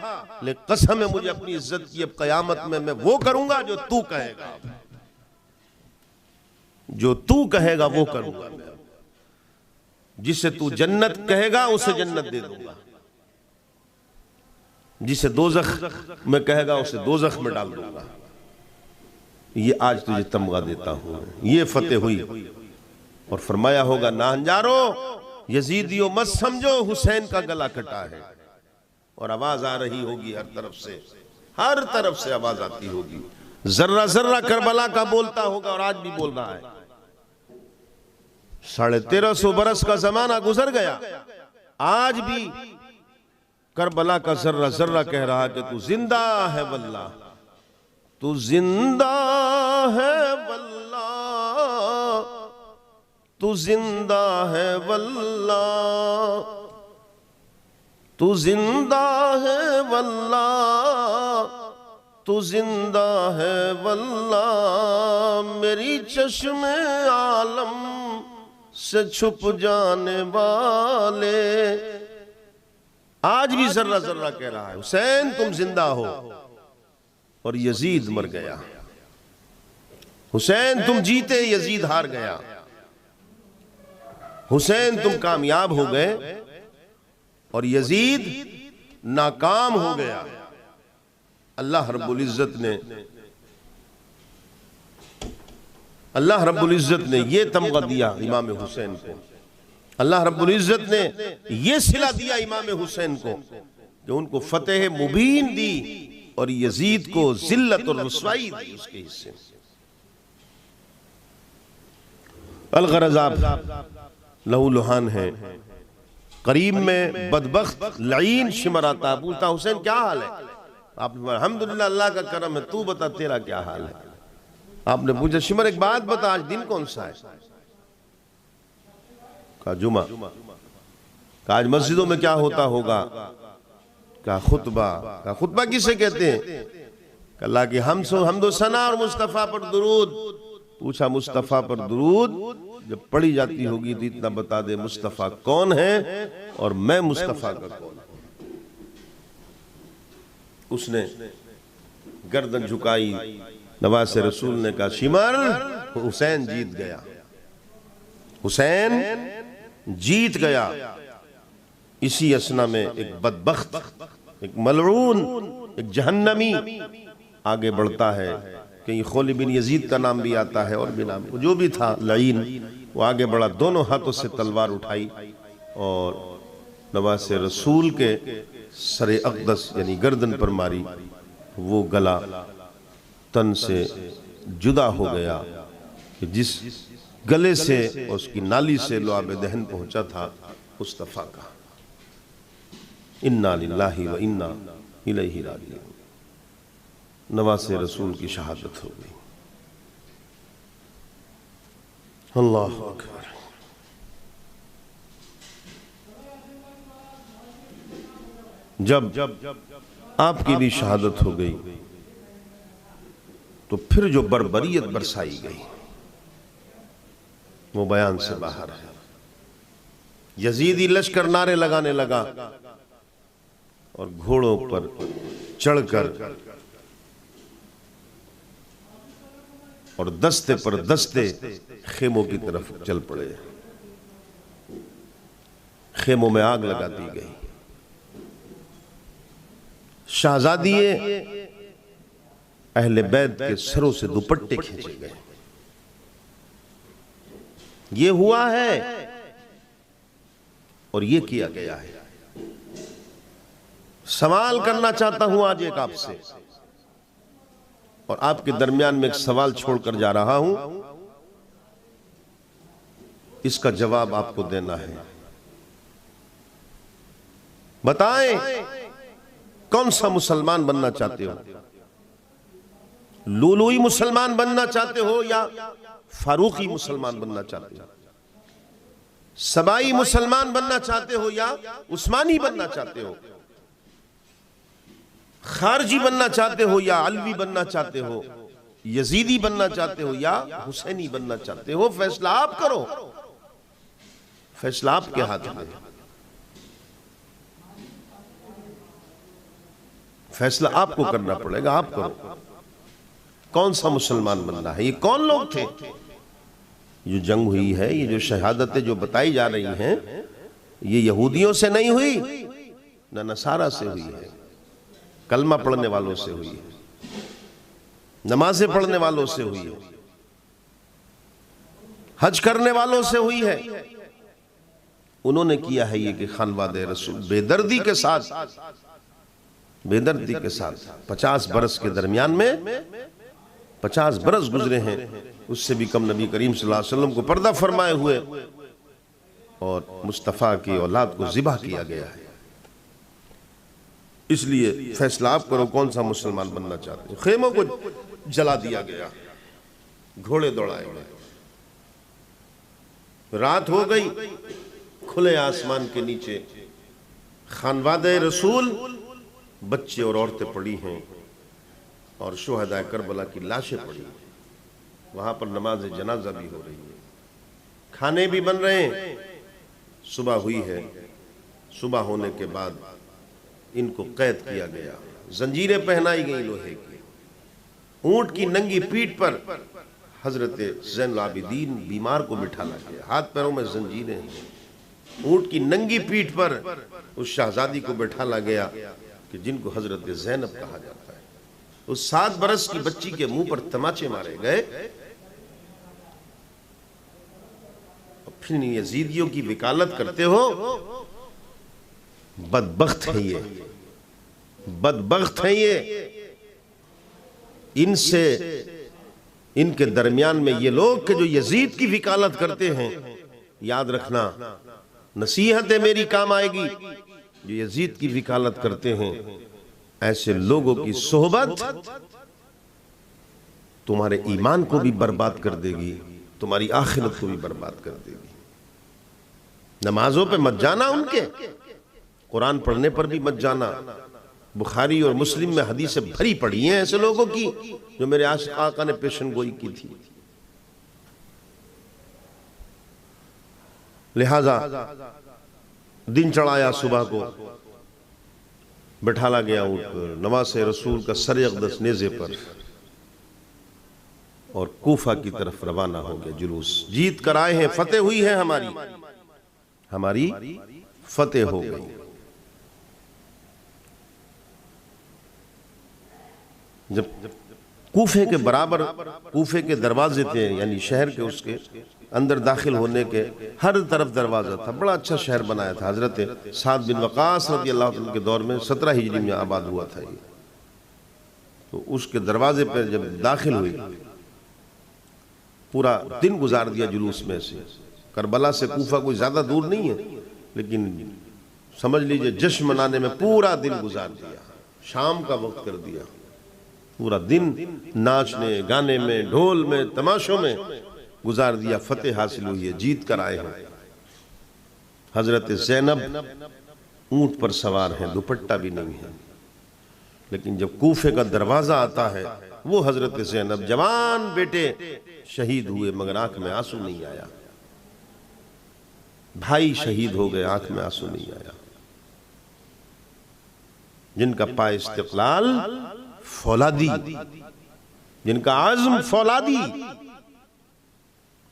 لے قسم ہے مجھے اپنی عزت کی، اب قیامت میں میں وہ کروں گا جو تو کہے گا، جو تو کہے گا وہ کروں گا، جسے تو جنت کہے گا اسے جنت دے دوں گا، جسے دوزخ میں کہے گا اسے دوزخ میں ڈال دوں گا، یہ آج تجھے تمغہ دیتا ہوں، یہ فتح ہوئی، اور فرمایا ہوگا ناہنجارو یزیدیو مت سمجھو حسین کا گلا کٹا ہے، اور آواز آ رہی ہوگی ہر طرف سے آواز آتی ہوگی، ذرہ ذرہ کربلا کا بولتا ہوگا، اور آج بھی بول رہا ہے، 1350 برس کا زمانہ گزر گیا، آج بھی کربلا کا ذرہ ذرہ کہہ رہا کہ تو زندہ ہے واللہ، تو زندہ ہے واللہ، تو زندہ ہے واللہ، تو زندہ ہے واللہ، تو زندہ ہے واللہ، میری چشم عالم سے چھپ جانے والے، آج بھی ذرہ ذرہ کہہ رہا ہے حسین تم زندہ ہو، اور یزید مر گیا، حسین تم جیتے یزید ہار گیا، حسین تم کامیاب ہو گئے اور یزید ناکام ہو گیا۔ اللہ رب العزت نے یہ تمغہ دیا امام حسین کو، اللہ رب العزت نے یہ صلہ دیا امام حسین کو کہ ان کو فتح مبین دی اور یزید کو ذلت اور رسوائی دی اس کے حصے۔ الغرض آپ لہو لہان ہیں، قریب میں بدبخت لعین شمر آتا، پوچھتا حسین کیا حال ہے؟ آپ نے الحمدللہ اللہ کا کرم ہے، تو بتا تیرا کیا حال ہے؟ آپ نے پوچھا شمر ایک بات بتا آج دن کون سا ہے؟ کہا جمعہ۔ کہا آج مسجدوں میں کیا ہوتا ہوگا؟ کہا خطبہ۔ کہا خطبہ کسے کہتے ہیں؟ کہ اللہ کی حمد و ثنا اور مصطفیٰ پر درود۔ پوچھا مصطفیٰ پر درود جب پڑھی جاتی ہوگی تو اتنا بتا دے مصطفیٰ کون ہے اور میں مصطفیٰ کا کون ہوں۔ اس نے گردن جھکائی، نواز رسول نے کہا شمر حسین جیت گیا، حسین جیت گیا۔ اسی اسنا میں ایک بدبخت، ایک ملعون، ایک جہنمی آگے بڑھتا ہے، کہیں خولی بن یزید کا نام بھی آتا ہے اور بھی نام، جو بھی تھا لعین، وہ آگے بڑھا، دونوں ہاتھوں سے تلوار اٹھائی اور نواز رسول کے سر اقدس یعنی گردن پر ماری، وہ گلا تن سے جدا ہو گیا کہ جس گلے سے اس کی نالی سے لعاب دہن پہنچا تھا مصطفیٰ کا۔ انا للہ و انا الیہ راجعون۔ نواز رسول کی شہادت ہو گئی۔ اللہ اکبر۔ جب آپ کی بھی شہادت ہو گئی تو پھر جو بربریت برسائی گئی وہ بیان سے باہر ہے۔ یزیدی لشکر نعرے لگانے لگا اور گھوڑوں پر چڑھ کر اور دستے پر دستے خیموں کی طرف چل پڑے، خیموں میں آگ لگا دی گئی، شہزادی اہل بیت کے سروں سے دوپٹے کھینچے گئے. یہ ہوا ہے اور یہ کیا گیا ہے. سوال کرنا چاہتا ہوں آج ایک آپ سے، اور آپ کے درمیان میں ایک سوال چھوڑ کر جا رہا ہوں، اس کا جواب آپ کو دینا ہے. بتائیں کون سا مسلمان بننا چاہتے ہو؟ لولوئی مسلمان بننا چاہتے ہو یا فاروقی مسلمان بننا چاہتے ہو؟ سبائی مسلمان بننا چاہتے ہو یا عثمانی بننا چاہتے ہو؟ خارجی بننا چاہتے ہو یا علوی بننا چاہتے ہو؟ یزیدی بننا چاہتے ہو یا حسینی بننا چاہتے ہو؟ فیصلہ آپ کرو، فیصلہ آپ کے ہاتھ میں، فیصلہ آپ کو کرنا پڑے گا. آپ کرو کون سا مسلمان بننا ہے. یہ کون لوگ تھے؟ جو جنگ ہوئی ہے، یہ جو شہادتیں جو بتائی جا رہی ہیں، یہ یہودیوں سے نہیں ہوئی، نہ نصارہ سے ہوئی ہے، کلمہ پڑھنے والوں سے ہوئی ہے، نمازیں پڑھنے والوں سے ہوئی ہے، حج کرنے والوں سے ہوئی ہے. انہوں نے کیا ہے یہ کہ خانواد رسول بے دردی کے ساتھ 50 برس کے درمیان میں 50 برس گزرے ہیں، اس سے بھی کم نبی کریم صلی اللہ علیہ وسلم کو پردہ فرمائے ہوئے، اور مصطفیٰ کی اولاد کو ذبح کیا گیا ہے. اس لیے فیصلہ آپ کرو کون سا مسلمان بننا چاہتے ہیں. خیموں کو جلا دیا گیا، گھوڑے دوڑائے گئے، رات ہو گئی، کھلے آسمان کے نیچے خانواد رسول بچے اور عورتیں پڑی ہیں، اور شہداء کربلا کی لاشیں پڑی ہیں. وہاں پر نماز جنازہ بھی ہو رہی ہے، کھانے بھی بن رہے ہیں. صبح ہوئی ہے، صبح ہونے کے بعد ان کو قید کیا گیا، زنجیریں پہنائی گئی لوہے کی. اونٹ کی ننگی پیٹھ پر حضرت زین العابدین بیمار کو بٹھانا گیا، ہاتھ پیروں میں زنجیریں ہیں. اونٹ کی ننگی پیٹھ پر اس شہزادی کو بٹھالا گیا کہ جن کو حضرت زینب کہا جاتا ہے. اس 7 برس کی بچی کے منہ پر تماچے مارے گئے. پھر یزیدیوں کی وکالت کرتے ہو. بدبخت ہیں یہ، بدبخت ہیں یہ. ان سے، ان کے درمیان میں یہ لوگ کہ جو یزید کی وکالت کرتے ہیں، یاد رکھنا نصیحت ہے میری کام آئے گی. جو یزید کی وکالت کرتے ہیں، ایسے لوگوں کی صحبت تمہارے ایمان کو بھی برباد کر دے گی، تمہاری آخرت کو بھی برباد کر دے گی. نمازوں پہ مت جانا ان کے، قرآن پڑھنے پر بھی مت جانا. بخاری اور مسلم میں حدیثیں بھری پڑی ہیں ایسے لوگوں کی جو میرے عاشق آقا نے پیشن گوئی کی تھی. لہذا دن چڑھایا، صبح کو بٹھالا گیا اونٹ پر، نواز رسول کا سر اقدس نیزے پر، اور کوفہ کی طرف روانہ ہو گیا جلوس. جیت کر آئے ہیں، فتح ہوئی ہے، ہماری فتح ہو گئی. جب کوفے کے برابر، کوفے کے دروازے تھے، یعنی شہر کے اس کے اندر داخل ہونے کے ہر طرف دروازہ تھا. بڑا اچھا شہر بنایا تھا. حضرت سعد بن وقاص رضی اللہ عنہ کے دور میں 17 ہجری میں آباد ہوا تھا یہ. تو اس کے دروازے پر جب داخل ہوئی، پورا دن گزار دیا جلوس میں سے. کربلا سے کوفہ کوئی زیادہ دور نہیں ہے، لیکن سمجھ لیجئے جشن منانے میں پورا دن گزار دیا. شام کا وقت کر دیا، پورا دن ناچنے گانے میں، ڈھول میں، تماشوں میں گزار دیا. فتح حاصل ہوئی ہے، جیت کر آئے ہیں. حضرت زینب اونٹ پر سوار ہیں، دوپٹہ بھی نہیں ہے. لیکن جب کوفے کا دروازہ آتا ہے، وہ حضرت زینب جوان بیٹے شہید ہوئے مگر آنکھ میں آنسو نہیں آیا. بھائی شہید ہو گئے، آنکھ میں آنسو نہیں آیا. جن کا پائے استقلال فولادی، جن کا عزم فولادی،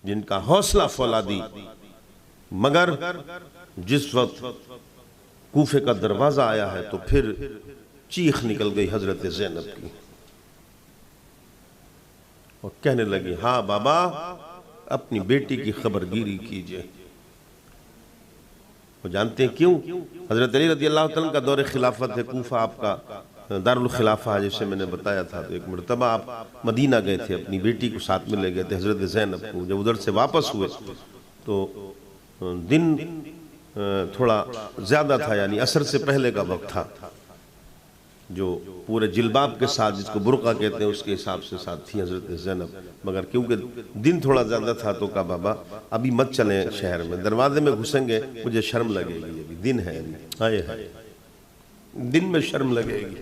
جن کا حوصلہ فولادی، مگر جس وقت کوفے کا دروازہ آیا ہے تو پھر چیخ نکل گئی حضرت زینب کی اور کہنے لگی ہاں بابا اپنی بیٹی کی خبر گیری کیجئے. وہ جانتے ہیں کیوں؟ حضرت علی رضی اللہ تعالیٰ کا دور خلافت ہے، کوفہ آپ کا دارالخلافہ جیسے میں نے بتایا تھا. تو ایک مرتبہ آپ مدینہ گئے تھے، اپنی بیٹی کو ساتھ میں لے گئے تھے حضرت زینب کو. جب ادھر سے واپس ہوئے تو دن تھوڑا زیادہ تھا، یعنی عصر سے پہلے کا وقت تھا، جو پورے جلباب کے ساتھ جس کو برقع کہتے ہیں اس کے حساب سے ساتھ تھی حضرت زینب. مگر کیونکہ دن تھوڑا زیادہ تھا تو کہا بابا ابھی مت چلیں شہر میں، دروازے میں گھسیں گے مجھے شرم لگے گی، ابھی دن ہے، آئے ہے دن میں شرم لگے گی.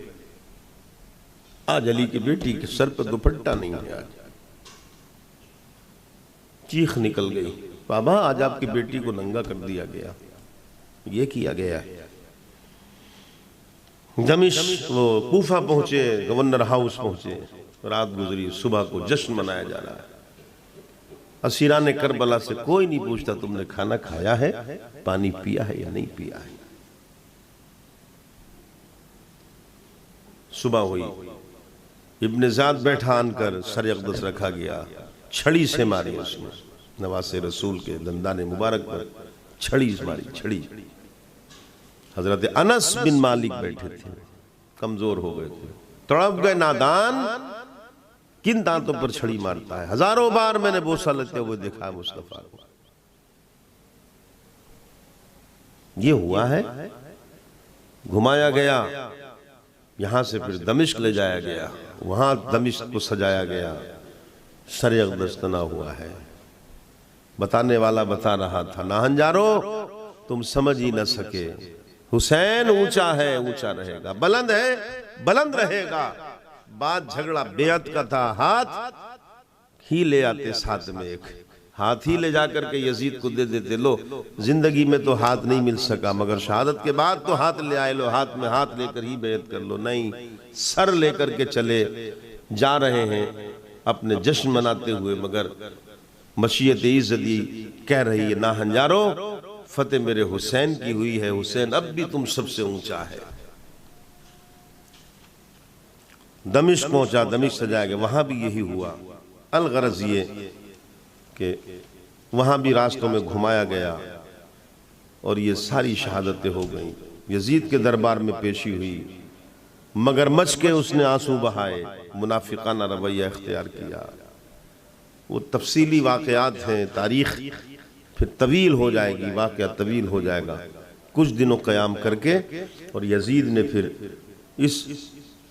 آج علی کی بیٹی کے سر پہ دوپٹہ نہیں ہے. آج چیخ نکل گئی بابا آج آپ کی بیٹی کو ننگا کر دیا گیا، یہ کیا گیا. دمشق وہ کوفہ پہنچے، گورنر ہاؤس پہنچے، رات گزری، صبح کو جشن منایا جا رہا ہے. اسیران کربلا سے کوئی نہیں پوچھتا تم نے کھانا کھایا ہے، پانی پیا ہے یا نہیں پیا ہے. صبح ہوئی، ابن زیاد بیٹھا آن کر سر اقدس رکھا گیا، چھڑی سے ماری اس نے، نواس رسول کے دندان مبارک پر چھڑی سے ماری. چھڑی. حضرت انس بن مالک بیٹھے تھے، کمزور ہو گئے تھے، تڑپ گئے. نادان کن دانتوں پر چھڑی مارتا ہے؟ ہزاروں بار میں نے بوسہ لیتے ہوئے دیکھا مصطفیٰ کو. یہ ہوا ہے. گھمایا گیا، یہاں سے پھر دمشق لے جایا گیا، وہاں دمشق کو سجایا گیا، سر اقدس تنا ہوا ہے. بتانے والا بتا رہا تھا ناہنجارو تم سمجھ ہی نہ سکے، حسین اونچا ہے اونچا رہے گا، بلند ہے بلند رہے گا. بات جھگڑا بیعت کا تھا، ہاتھ ہی لے آتے ساتھ میں، ایک ہاتھ ہی لے جا کر کے یزید کو دے دیتے. لو زندگی میں تو ہاتھ نہیں مل سکا مگر شہادت کے بعد تو ہاتھ لے آئے، لو ہاتھ میں ہاتھ لے کر ہی بیعت کر لو. نہیں، سر لے کر کے چلے جا رہے ہیں اپنے جشن مناتے ہوئے، مگر مشیت عزتی کہہ رہی ہے ناہنجارو فتح میرے حسین کی ہوئی ہے، حسین اب بھی تم سب سے اونچا ہے. دمشق پہنچا، دمشق سجایا گیا، وہاں بھی یہی ہوا. الغرض یہ کہ وہاں بھی راستوں میں گھمایا گیا اور یہ ساری شہادتیں ہو گئیں. یزید کے دربار میں پیشی ہوئی، مگر مچ کے اس نے آنسو بہائے، منافقانہ رویہ اختیار کیا. وہ تفصیلی واقعات ہیں، تاریخ پھر طویل ہو جائے گی، واقعہ طویل ہو جائے گا. کچھ دنوں قیام کر کے اور یزید نے پھر اس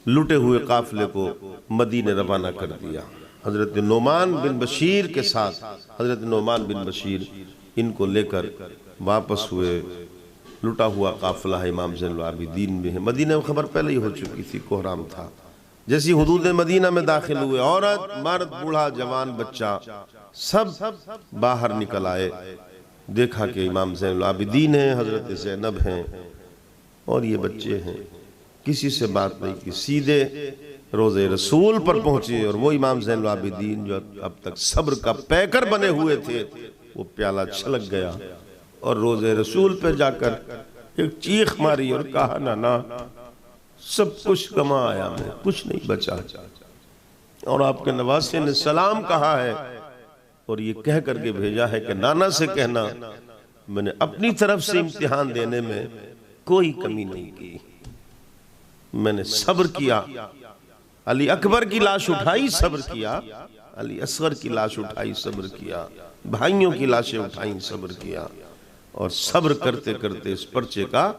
لٹے ہوئے قافلے کو مدینے روانہ کر دیا. حضرت نعمان بن بشیر کے ساتھ، حضرت نعمان بن بشیر ان کو لے کر واپس ہوئے. لٹا ہوا قافلہ ہے امام زین العابدین میں ہے. مدینہ میں خبر پہلے ہی ہو چکی تھی، کوہرام تھا. جیسی حدود مدینہ میں داخل ہوئے، عورت مرد بوڑھا جوان بچہ سب باہر نکل آئے. دیکھا کہ امام زین العابدین ہیں، حضرت زینب ہیں اور یہ بچے ہیں. کسی سے بات نہیں کی، سیدھے روزے رسول پر پہنچے. اور وہ امام زین العابدین جو اب تک صبر کا پیکر بنے ہوئے تھے، وہ پیالہ چھلک گیا اور روزے رسول پہ جا کر ایک چیخ ماری اور کہا نا سب کچھ کما آیا میں، کچھ نہیں بچا. اور آپ کے نواسے نے سلام کہا ہے اور یہ کہہ کر کے بھیجا ہے کہ نانا سے کہنا میں نے اپنی طرف سے امتحان دینے میں کوئی کمی نہیں کی، میں نے صبر کیا. علی اکبر کی لاش اٹھائی، صبر کیا. علی اصغر کی لاش اٹھائی، صبر کیا. بھائیوں کی لاشیں اٹھائیں، صبر کیا. اور صبر کرتے کرتے اس پرچے کا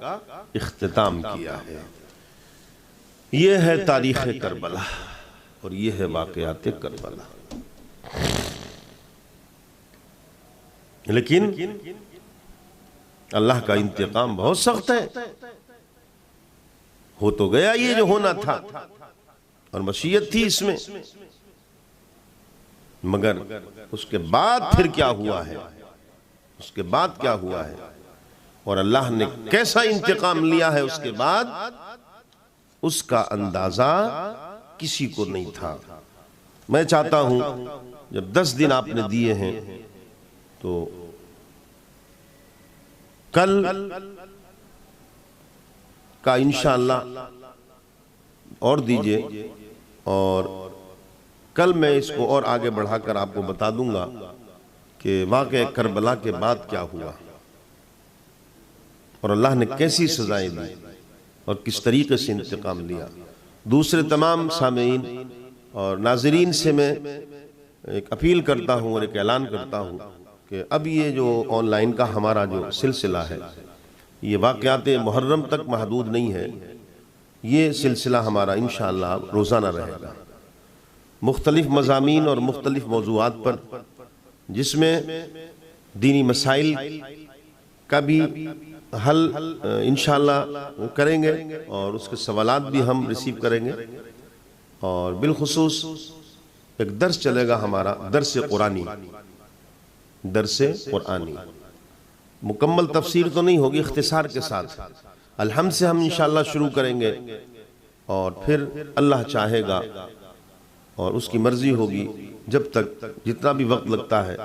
اختتام کیا ہے. یہ ہے تاریخ کربلا اور یہ ہے واقعات کربلا. لیکن اللہ کا انتقام بہت سخت ہے. ہو تو گیا یہ جو ہونا تھا اور مشیت تھی اس میں، مگر اس کے بعد پھر کیا ہوا ہے، اس کے بعد کیا ہوا ہے اور اللہ نے کیسا انتقام لیا ہے اس کے بعد، اس کا اندازہ کسی کو نہیں تھا. میں چاہتا ہوں جب 10 دن آپ نے دیے ہیں تو کل کا انشاءاللہ اور دیجئے، اور کل میں اس کو اور آگے بڑھا کر آپ کو بتا دوں گا کہ واقعہ کربلا کے بعد کیا ہوا اور اللہ نے کیسی سزائیں دی اور کس طریقے سے انتقام لیا۔ دوسرے تمام سامعین اور ناظرین سے میں ایک اپیل کرتا ہوں اور ایک اعلان کرتا ہوں کہ اب یہ جو آن لائن کا ہمارا جو سلسلہ ہے، یہ واقعات محرم تک محدود نہیں ہے، یہ سلسلہ ہمارا انشاءاللہ روزانہ رہے گا، مختلف مضامین اور مختلف موضوعات پر، جس میں دینی مسائل کا بھی حل انشاءاللہ کریں گے اور اس کے سوالات بھی ہم ریسیو کریں گے، اور بالخصوص ایک درس چلے گا ہمارا، درس قرآنی۔ درس قرآنی مکمل تفسیر تو نہیں ہوگی، اختصار کے ساتھ الحمد سے ہم انشاءاللہ شروع کریں گے، اور پھر اللہ چاہے گا اور اس کی مرضی ہوگی جب تک جتنا بھی وقت لگتا ہے،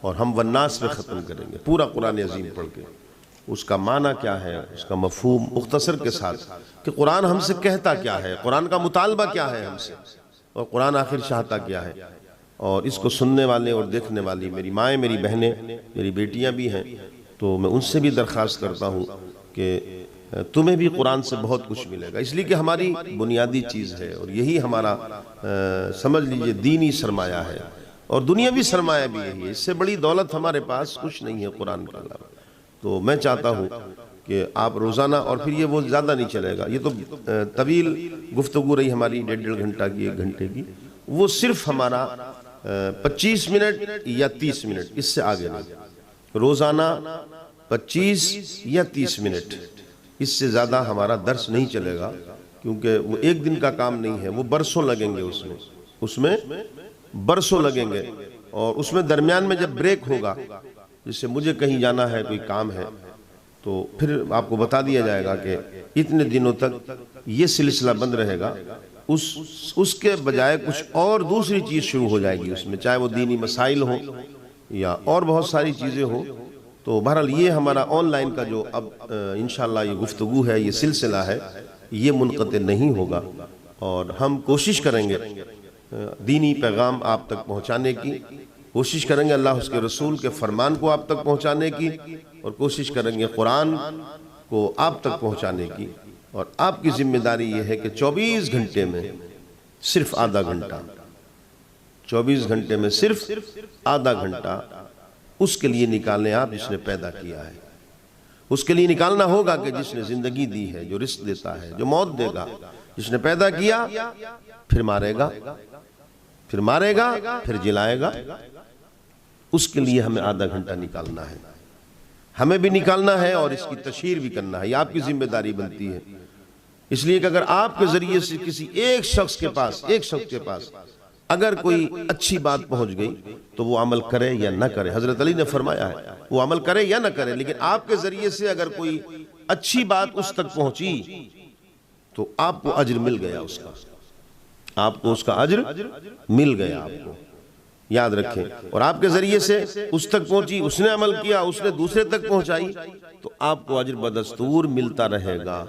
اور ہم والناس پہ ختم کریں گے پورا قرآن عظیم پڑھ کے، اس کا معنی کیا ہے، اس کا مفہوم مختصر کے ساتھ، کہ قرآن ہم سے کہتا کیا ہے، قرآن کا مطالبہ کیا ہے ہم سے، اور قرآن آخر چاہتا کیا ہے۔ اور اس کو سننے والے اور دیکھنے والی میری مائیں، میری بہنیں، میری بیٹیاں بھی ہیں، تو میں ان سے بھی درخواست کرتا ہوں کہ تمہیں بھی قرآن سے بہت کچھ ملے گا، اس لیے کہ ہماری بنیادی چیز ہے، اور یہی ہمارا سمجھ لیجئے دینی سرمایہ ہے، اور دنیاوی سرمایہ بھی یہی ہے۔ اس سے بڑی دولت ہمارے پاس کچھ نہیں ہے قرآن کے علاوہ۔ تو میں چاہتا ہوں کہ آپ روزانہ، اور پھر یہ وہ زیادہ نہیں چلے گا، یہ تو طویل گفتگو رہی ہماری، 1.5 گھنٹہ کی، 1 گھنٹے کی، وہ صرف ہمارا 25 منٹ یا 30 منٹ، اس سے آگے نہیں، روزانہ 25 یا 30 منٹ، اس سے زیادہ ہمارا درس نہیں چلے گا، کیونکہ وہ ایک دن کا کام نہیں ہے، وہ برسوں لگیں گے، اس میں برسوں لگیں گے، اور اس میں درمیان میں جب بریک ہوگا، جس سے مجھے کہیں جانا ہے، کوئی کام ہے، تو پھر آپ کو بتا دیا جائے گا کہ اتنے دنوں تک یہ سلسلہ بند رہے گا، اس کے بجائے کچھ اور دوسری چیز شروع ہو جائے گی اس میں، چاہے وہ دینی مسائل ہوں یا اور بہت ساری چیزیں ہوں۔ تو بہرحال یہ ہمارا آن لائن کا جو اب انشاءاللہ یہ گفتگو ہے، یہ سلسلہ ہے، یہ منقطع نہیں ہوگا، اور ہم کوشش کریں گے دینی پیغام آپ تک پہنچانے کی، کوشش کریں گے اللہ اس کے رسول کے فرمان کو آپ تک پہنچانے کی، اور کوشش کریں گے قرآن کو آپ تک پہنچانے کی، اور آپ کی ذمہ داری یہ ہے کہ 24 گھنٹے میں صرف آدھا گھنٹہ، 24 گھنٹے میں صرف آدھا گھنٹہ اس کے لیے نکالیں آپ جس نے پیدا کیا ہے، اس کے لیے نکالنا ہوگا کہ جس نے زندگی دی ہے، جو رزق دیتا ہے، جو موت دے گا، جس نے پیدا کیا پھر مارے گا، پھر جلائے گا، اس کے لیے ہمیں آدھا گھنٹہ نکالنا ہے، ہمیں بھی نکالنا ہے، اور اس کی تشہیر بھی کرنا ہے، یہ آپ کی ذمہ داری بنتی ہے۔ اس لیے کہ اگر آپ کے ذریعے سے کسی ایک شخص کے پاس اگر کوئی اچھی بات پہنچ گئی تو وہ عمل کرے یا نہ کرے، حضرت علی نے فرمایا ہے وہ عمل کرے یا نہ کرے، لیکن آپ کے ذریعے سے اگر کوئی اچھی بات اس تک پہنچی تو آپ کو اجر مل گیا، آپ کو اس کا اجر مل گیا، آپ کو یاد رکھیں۔ اور آپ کے ذریعے سے اس تک پہنچی، اس نے عمل کیا، اس نے دوسرے تک پہنچائی، تو آپ کو اجر بدستور ملتا رہے گا۔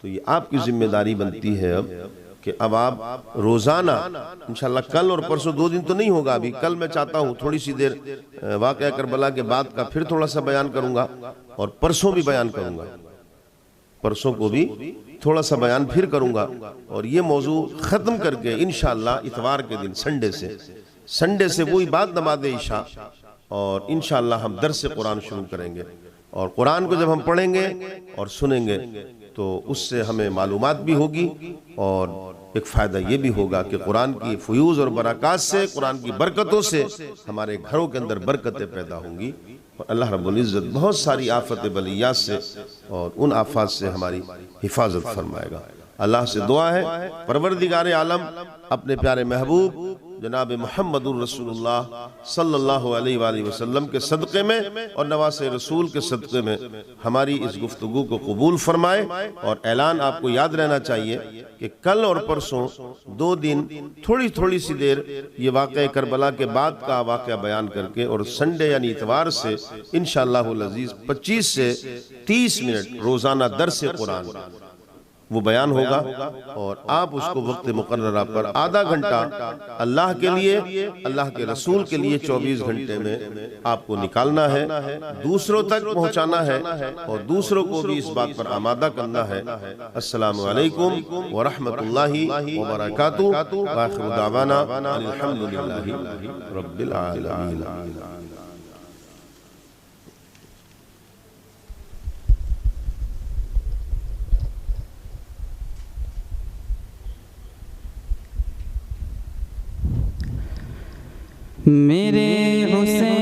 تو یہ آپ کی ذمہ داری بنتی ہے اب کہ اب آپ روزانہ انشاءاللہ کل اور پرسوں 2 دن تو نہیں ہوگا، ابھی کل میں چاہتا ہوں تھوڑی سی دیر واقعہ کربلا کے بعد کا پھر تھوڑا سا بیان کروں گا، اور پرسوں بھی بیان کروں گا، پرسوں کو بھی تھوڑا سا بیان پھر کروں گا، اور یہ موضوع ختم کر کے انشاءاللہ اتوار کے دن سنڈے سے وہی بعد نماز عشاء، اور انشاءاللہ ہم درس قرآن شروع کریں گے، اور قرآن کو جب ہم پڑھیں گے اور سنیں گے تو اس سے ہمیں معلومات بھی ہوگی، اور ایک فائدہ یہ بھی ہوگا کہ قرآن کی فیوز اور برکات سے، قرآن کی برکتوں سے ہمارے گھروں کے اندر برکتیں پیدا ہوں گی، اور اللہ رب العزت بہت ساری آفت بلیات سے اور ان آفات سے ہماری حفاظت فرمائے گا۔ اللہ سے دعا ہے پروردگار عالم اپنے پیارے محبوب جناب محمد الرسول اللہ صلی اللہ علیہ وآلہ وسلم کے صدقے میں اور نواس رسول کے صدقے میں ہماری اس گفتگو کو قبول فرمائے۔ اور اعلان آپ کو یاد رہنا چاہیے کہ کل اور پرسوں 2 دن تھوڑی سی دیر یہ واقعہ کربلا کے بعد کا واقعہ بیان کر کے، اور سنڈے یعنی اتوار سے انشاءاللہ العزیز 25 سے 30 منٹ روزانہ درس قرآن وہ بیان ہوگا، اور آپ اس کو وقت مقررہ پر آدھا گھنٹہ اللہ کے لیے، اللہ کے رسول کے لیے 24 گھنٹے میں آپ کو نکالنا ہے، دوسروں تک پہنچانا ہے اور دوسروں کو بھی اس بات پر آمادہ کرنا ہے۔ السلام علیکم ورحمۃ اللہ وبرکاتہ، وآخر دعوانا الحمدللہ رب العالمین۔ میرے حسین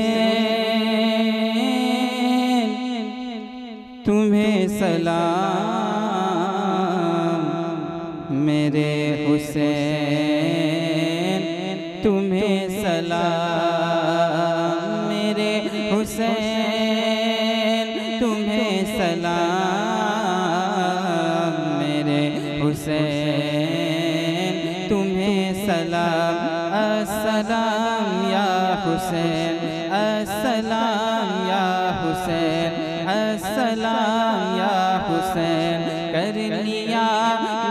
تمہیں سلام، میرے حسین تمہیں سلام، میرے حسین تمہیں سلام، میرے حسین تمہیں سلام۔ السلام یا حسین، السلام یا حسین، السلام یا حسین، کر لیا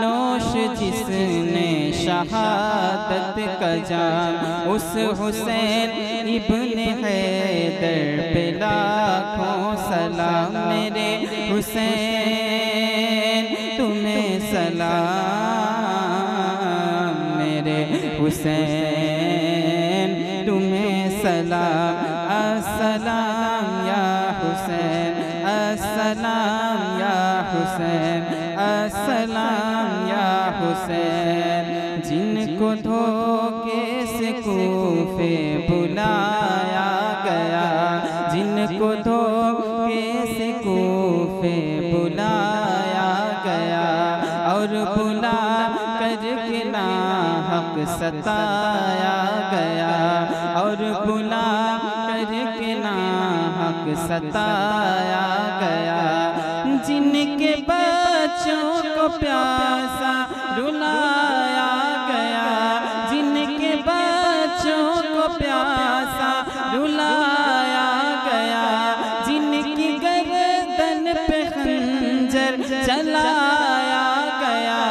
نوش جس نے شہادت کا جام، اس حسین ابن حیدر پہ لاکھوں سلام، میرے حسین تمہیں سلام، میرے حسین تمہیں سلام۔ السلام یا حسین، السلام یا حسین، السلام یا حسین، جن کو دھوکے سے کوفے بلایا گیا، جن کو دھوکے سے کوفے بلایا گیا، اور بلا کر کے ناحق ستایا گیا، اور بلا کر کے ناحق ستایا گیا، جن کے بچوں کو پیاسا رلایا گیا، جن کے بچوں کو پیاسا رلایا گیا، جن کی گردن پہ خنجر چلایا گیا،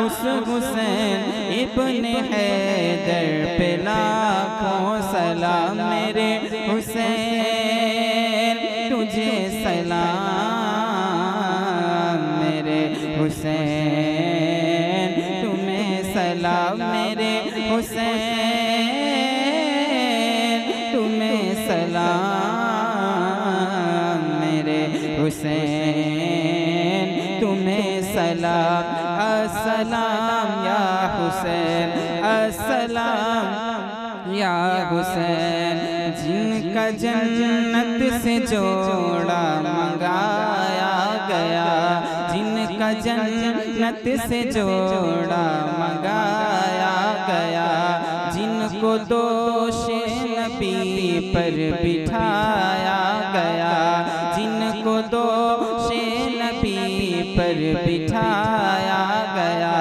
اس حسین ابن حیدر پہ لاکھوں سلام، میرے حسین تجھے سلام، میرے حسین تمہیں سلام، میرے حسین تمہیں سلام، میرے حسین تمہیں سلام۔ السلام یا حسین، السلام یا حسین، جن کا جنت سے جوڑا منگایا گیا، جن کا جنت سے جوڑا منگایا گیا، جن کو دوش نبی پر بٹھایا گیا، جن کو دوش نبی پر بٹھایا گیا،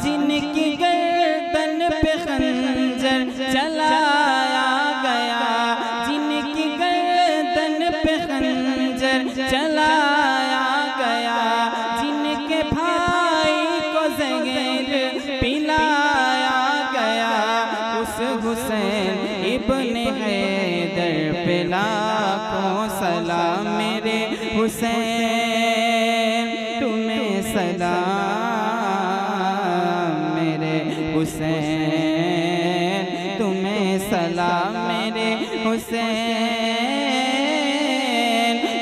جن کی گردن پہ خنجر چلایا گیا، جن کی گردن پہ خنجر چلایا گیا، جن کے بھائی کو زہر پلایا گیا، اس حسین ابن حیدر پہ لاکھوں سلام، میرے حسین تمہیں سلام، میرے حسین تمہیں سلام، میرے حسین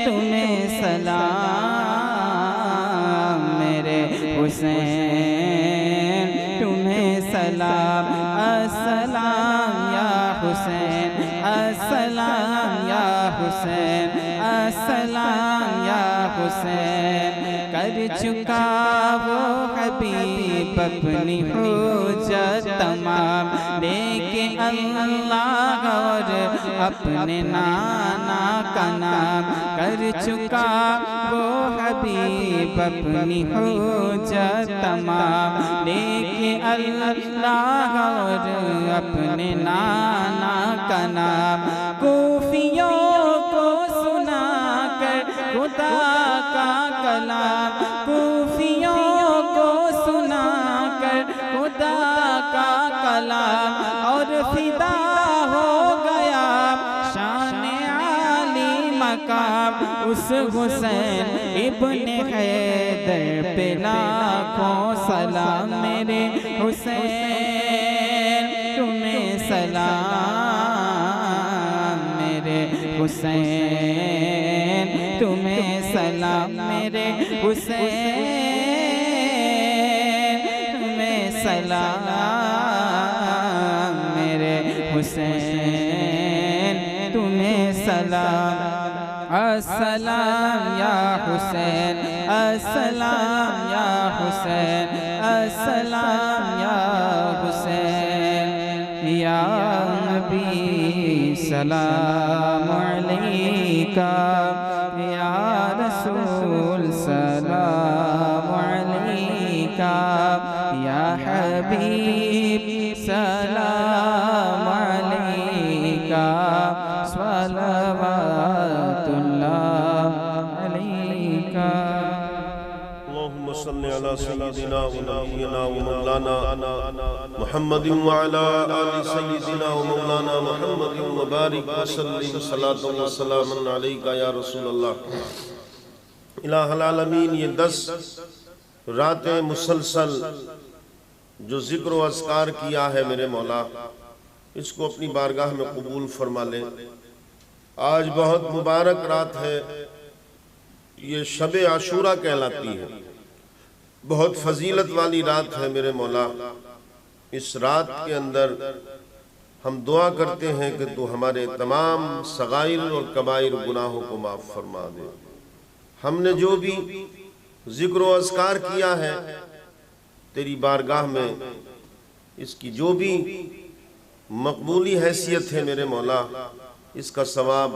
تمہیں سلام، میرے حسین تمہیں سلام۔ السلام یا حسین، السلام یا حسین، السلام یا حسین، کر چکا وہ حبیب اپنی حجت تمام، لے کے اللہ اور اپنے نانا کا نام، کر چکا وہ حبیب اپنی حجت تمام، لے کے اللہ اور اپنے نانا کا نام، کوفیوں کو سنا کر خدا کا کلام، کوفیوں کلام اور فدا ہو گیا شان عالی مقام اس حسین ابن حیدر پہ لاکھوں سلام میرے حسین تمہیں سلام میرے حسین تمہیں سلام میرے حسین تمہیں سلام میرے حسین تمہیں سلام السلام یا حسین السلام یا حسین السلام یا حسین یا نبی سلام علیکہ یا رسول سلام علیکہ یا حبیب سلام علیکہ صلوات اللہ علیکہ اللهم صل على سيدنا ونبينا ومولانا محمد وعلى آل سيدنا ومولانا محمد وبارك وسلم صلاة وسلام عليك يا رسول اللہ الہ العالمین۔ یہ 10 راتیں مسلسل جو ذکر و اذکار کیا ہے میرے مولا، اس کو اپنی بارگاہ میں قبول فرما لے۔ آج بہت مبارک رات ہے، یہ شب عاشورہ کہلاتی ہے، بہت فضیلت والی رات ہے میرے مولا۔ اس رات کے اندر ہم دعا کرتے ہیں کہ تو ہمارے تمام صغائر اور کبائر گناہوں کو معاف فرما دے۔ ہم نے جو بھی ذکر و اذکار کیا ہے تیری بارگاہ میں، اس کی جو بھی مقبولی حیثیت ہے میرے مولا، اس کا ثواب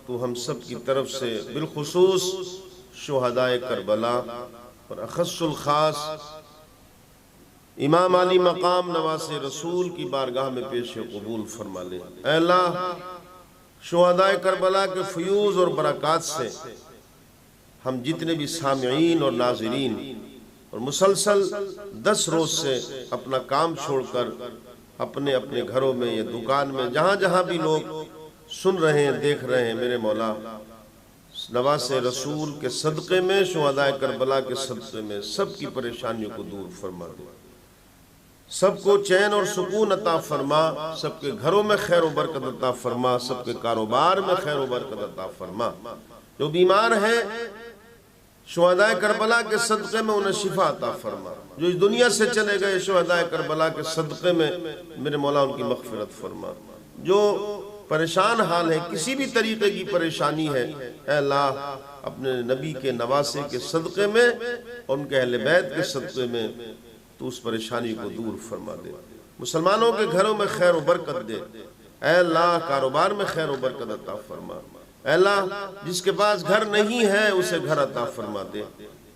تو ہم سب کی طرف سے بالخصوص شہدائے کربلا اور اخص الخاص امام علی مقام نواز رسول کی بارگاہ میں پیش قبول فرما لے۔ اے اللہ، شہدائے کربلا کے فیوز اور برکات سے ہم جتنے بھی سامعین اور ناظرین اور مسلسل 10 روز سے اپنا کام چھوڑ کر اپنے اپنے گھروں میں یا دکان میں جہاں جہاں بھی لوگ سن رہے ہیں دیکھ رہے ہیں میرے مولا، نواز رسول کے صدقے میں، شہدائے کربلا کے صدقے میں سب کی پریشانیوں کو دور فرما دے، سب کو چین اور سکون عطا فرما، سب کے گھروں میں خیر و برکت عطا فرما، سب کے کاروبار میں خیر و برکت عطا فرما۔ جو بیمار ہیں شہدائے کربلا کے صدقے میں انہیں شفا عطا فرما، جو اس دنیا سے چلے گئے شہدائے کربلا کے صدقے میں میرے مولا ان کی مغفرت فرما۔ جو پریشان حال ہے، کسی بھی طریقے کی پریشانی ہے، اے اللہ اپنے نبی کے نواسے کے صدقے میں اور ان کے اہل بیت کے صدقے میں تو اس پریشانی کو دور فرما دے، مسلمانوں کے گھروں میں خیر و برکت دے۔ اے اللہ کاروبار میں خیر و برکت عطا فرما۔ اے اللہ جس کے پاس گھر نہیں ہے اسے گھر عطا فرما دے۔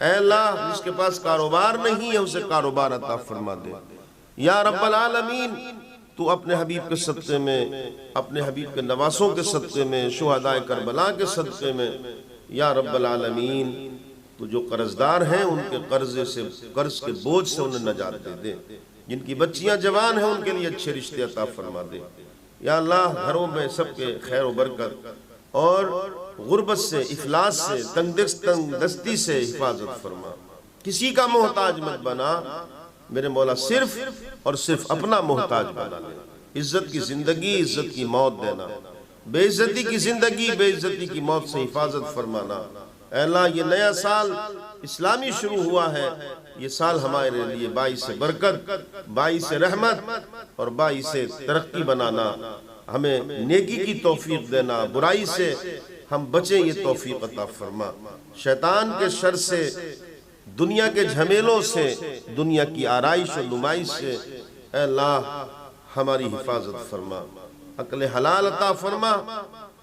اے اللہ جس کے پاس کاروبار نہیں ہے اسے کاروبار عطا فرما دے۔ یا رب العالمین، تو اپنے حبیب کے صدقے میں، اپنے حبیب کے نواسوں کے صدقے میں، شہدائے کربلا کے صدقے میں، یا رب العالمین تو جو قرضدار ہیں ان کے قرض کے بوجھ سے انہیں نجات دے دے، جن کی بچیاں جوان ہیں ان کے لیے اچھے رشتے عطا فرما دے۔ یا اللہ گھروں میں سب کے خیر و برکت اور غربت سے، افلاس سے، تنگ دستی سے حفاظت فرما، کسی کا محتاج مت بنا میرے مولا، صرف اور صرف اپنا محتاج بنا لے۔ عزت کی زندگی، عزت کی موت دینا، بے عزتی کی زندگی، بے عزتی کی موت سے حفاظت فرمانا۔ اے اللہ یہ نیا سال اسلامی شروع ہوا ہے، یہ سال ہمارے لیے باعث برکت، باعث رحمت اور باعث ترقی بنانا، ہمیں نیکی کی توفیق دینا، برائی سے ہم بچیں یہ توفیق عطا فرما۔ شیطان کے شر سے، دنیا کے جھمیلوں سے، دنیا کی آرائش و نمائش سے اے اللہ ہماری حفاظت فرما، عقل حلال عطا فرما،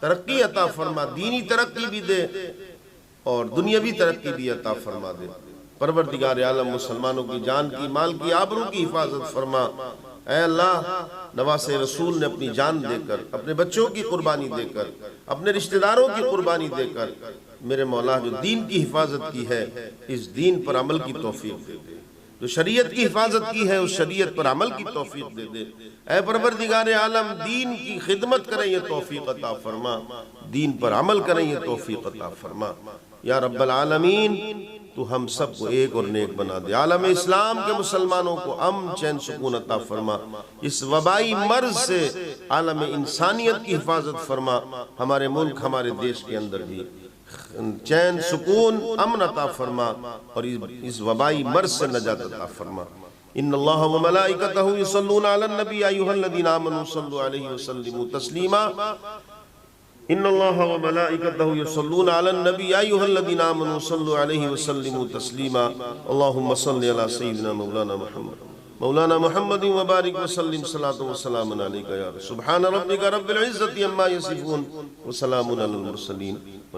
ترقی عطا فرما، دینی ترقی بھی دے اور دنیاوی ترقی بھی عطا فرما دے۔ پروردگار عالم مسلمانوں کی جان کی، مال کی، آبرو کی حفاظت فرما۔ اے اللہ نواز رسول نے اپنی جان دے کر، اپنے بچوں کی قربانی دے کر، اپنے رشتہ داروں کی قربانی دے کر میرے مولا جو دین کی حفاظت کی ہے، اس دین پر عمل کی توفیق دے دے۔ جو شریعت کی حفاظت کی ہے اس شریعت پر عمل کی توفیق دے دے۔ اے پروردگار عالم دین کی خدمت کریں یہ توفیق عطا فرما، دین پر عمل کریں یہ توفیق عطا فرما یا رب العالمین۔ تو ہم سب کو ایک اور نیک بنا دے، عالم اسلام کے مسلمانوں کو امن چین سکون عطا فرما، اس وبائی مرض سے عالم انسانیت کی حفاظت فرما، ہمارے ملک ہمارے دیش کے اندر بھی چین سکون امن عطا فرما اور اس وبائی مرض سے نجات عطا فرما۔ ان اللہ و ملائکتہ یصلون علی النبی ایھا الذین آمنوا صلوا علیہ وسلموا تسلیما۔ ان اللہ و ملائکتہ یصلون علی النبی ایھا الذین آمنوا صلوا علیہ وسلموا تسلیما۔ اللہم صل علی سیدنا مولانا محمد وبارک وسلم صلاۃ و سلام علیک یا سبحان ربک رب العزۃ عما یصفون وسلام علی المرسلین۔